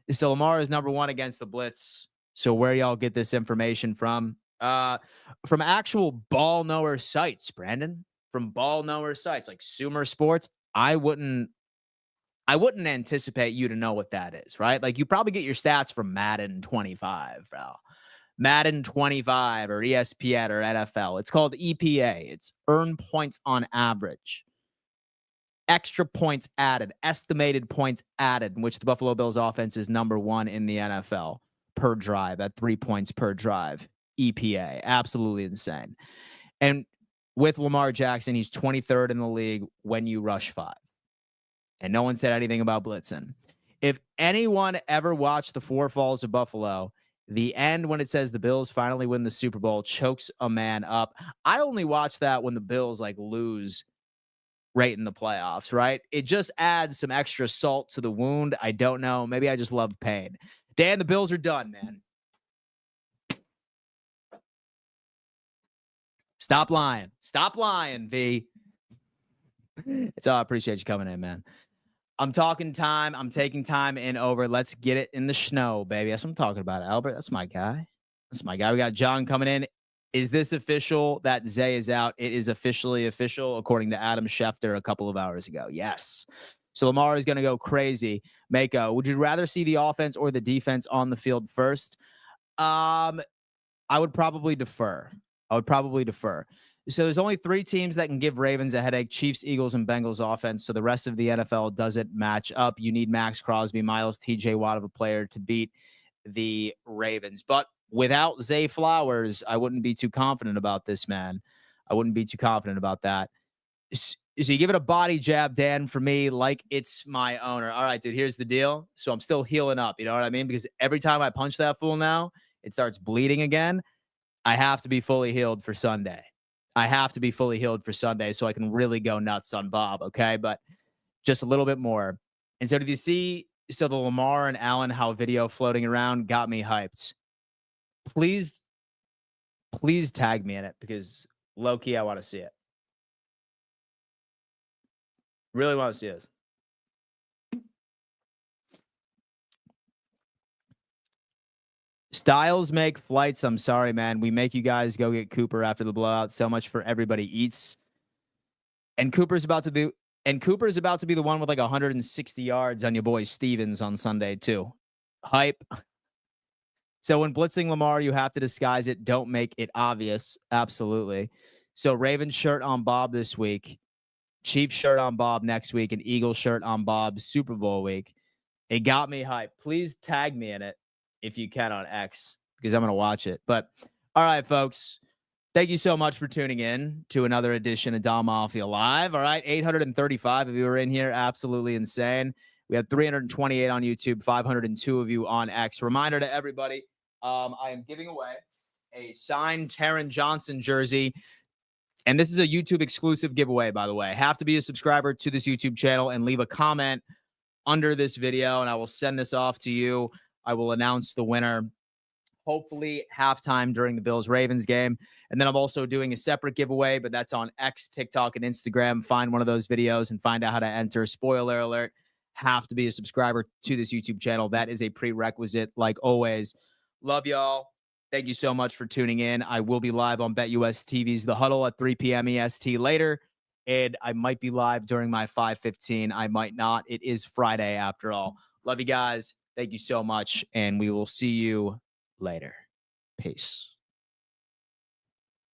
So Lamar is number 1 against the blitz. So where y'all get this information from? From actual ball knower sites, Brandon. From ball knower sites like Sumer Sports. I wouldn't anticipate you to know what that is, right? Like, you probably get your stats from Madden 25, bro. Madden 25 or ESPN or NFL. It's called EPA. It's earn points on average. Extra points added, estimated points added, in which the Buffalo Bills offense is number 1 in the NFL per drive at 3 points per drive. EPA. Absolutely insane. And with Lamar Jackson, he's 23rd in the league when you rush 5. And no one said anything about blitzing. If anyone ever watched the 4 Falls of Buffalo, the end when it says the Bills finally win the Super Bowl chokes a man up. I only watch that when the Bills like lose right in the playoffs, right? It just adds some extra salt to the wound. I don't know. Maybe I just love pain. Dan, the Bills are done, man. Stop lying. Stop lying, V. It's all. I appreciate you coming in, man. I'm talking time. I'm taking time in over. Let's get it in the snow, baby. That's what I'm talking about, Albert. That's my guy. That's my guy. We got John coming in Is this official that Zay is out? It is officially official, according to Adam Schefter a couple of hours ago. Yes. So Lamar is going to go crazy. Mako, would you rather see the offense or the defense on the field first? I would probably defer. So there's only 3 teams that can give Ravens a headache: Chiefs, Eagles, and Bengals offense. So the rest of the NFL doesn't match up. You need Max Crosby, Miles, TJ Watt of a player to beat the Ravens. But without Zay Flowers, I wouldn't be too confident about this, man. I wouldn't be too confident about that. So you give it a body jab, Dan, for me, like it's my owner. All right, dude, here's the deal. So I'm still healing up. You know what I mean? Because every time I punch that fool now, it starts bleeding again. I have to be fully healed for Sunday. So I can really go nuts on Bob, okay? But just a little bit more. And so did you see, so the Lamar and Allen Howe video floating around got me hyped. Please tag me in it, because low-key, I want to see it. Really want to see this. Styles make flights. I'm sorry, man. We make you guys go get Cooper after the blowout. So much for everybody eats. And Cooper's about to be the one with like 160 yards on your boy Stevens on Sunday too. Hype. So when blitzing Lamar, you have to disguise it. Don't make it obvious. Absolutely. So Ravens shirt on Bob this week, Chiefs shirt on Bob next week, and Eagles shirt on Bob Super Bowl week. It got me hyped. Please tag me in it if you can on X, because I'm going to watch it. But all right, folks, thank you so much for tuning in to another edition of Dom Mafia Live. All right, 835 of you are in here. Absolutely insane. We had 328 on YouTube, 502 of you on X. Reminder to everybody, I am giving away a signed Taron Johnson jersey. And this is a YouTube exclusive giveaway, by the way. Have to be a subscriber to this YouTube channel and leave a comment under this video, and I will send this off to you. I will announce the winner, hopefully halftime during the Bills-Ravens game. And then I'm also doing a separate giveaway, but that's on X, TikTok, and Instagram. Find one of those videos and find out how to enter. Spoiler alert, have to be a subscriber to this YouTube channel. That is a prerequisite, like always. Love y'all. Thank you so much for tuning in. I will be live on BetUS TV's The Huddle at 3 p.m. EST later. And I might be live during my 5:15. I might not. It is Friday after all. Love you guys. Thank you so much. And we will see you later. Peace.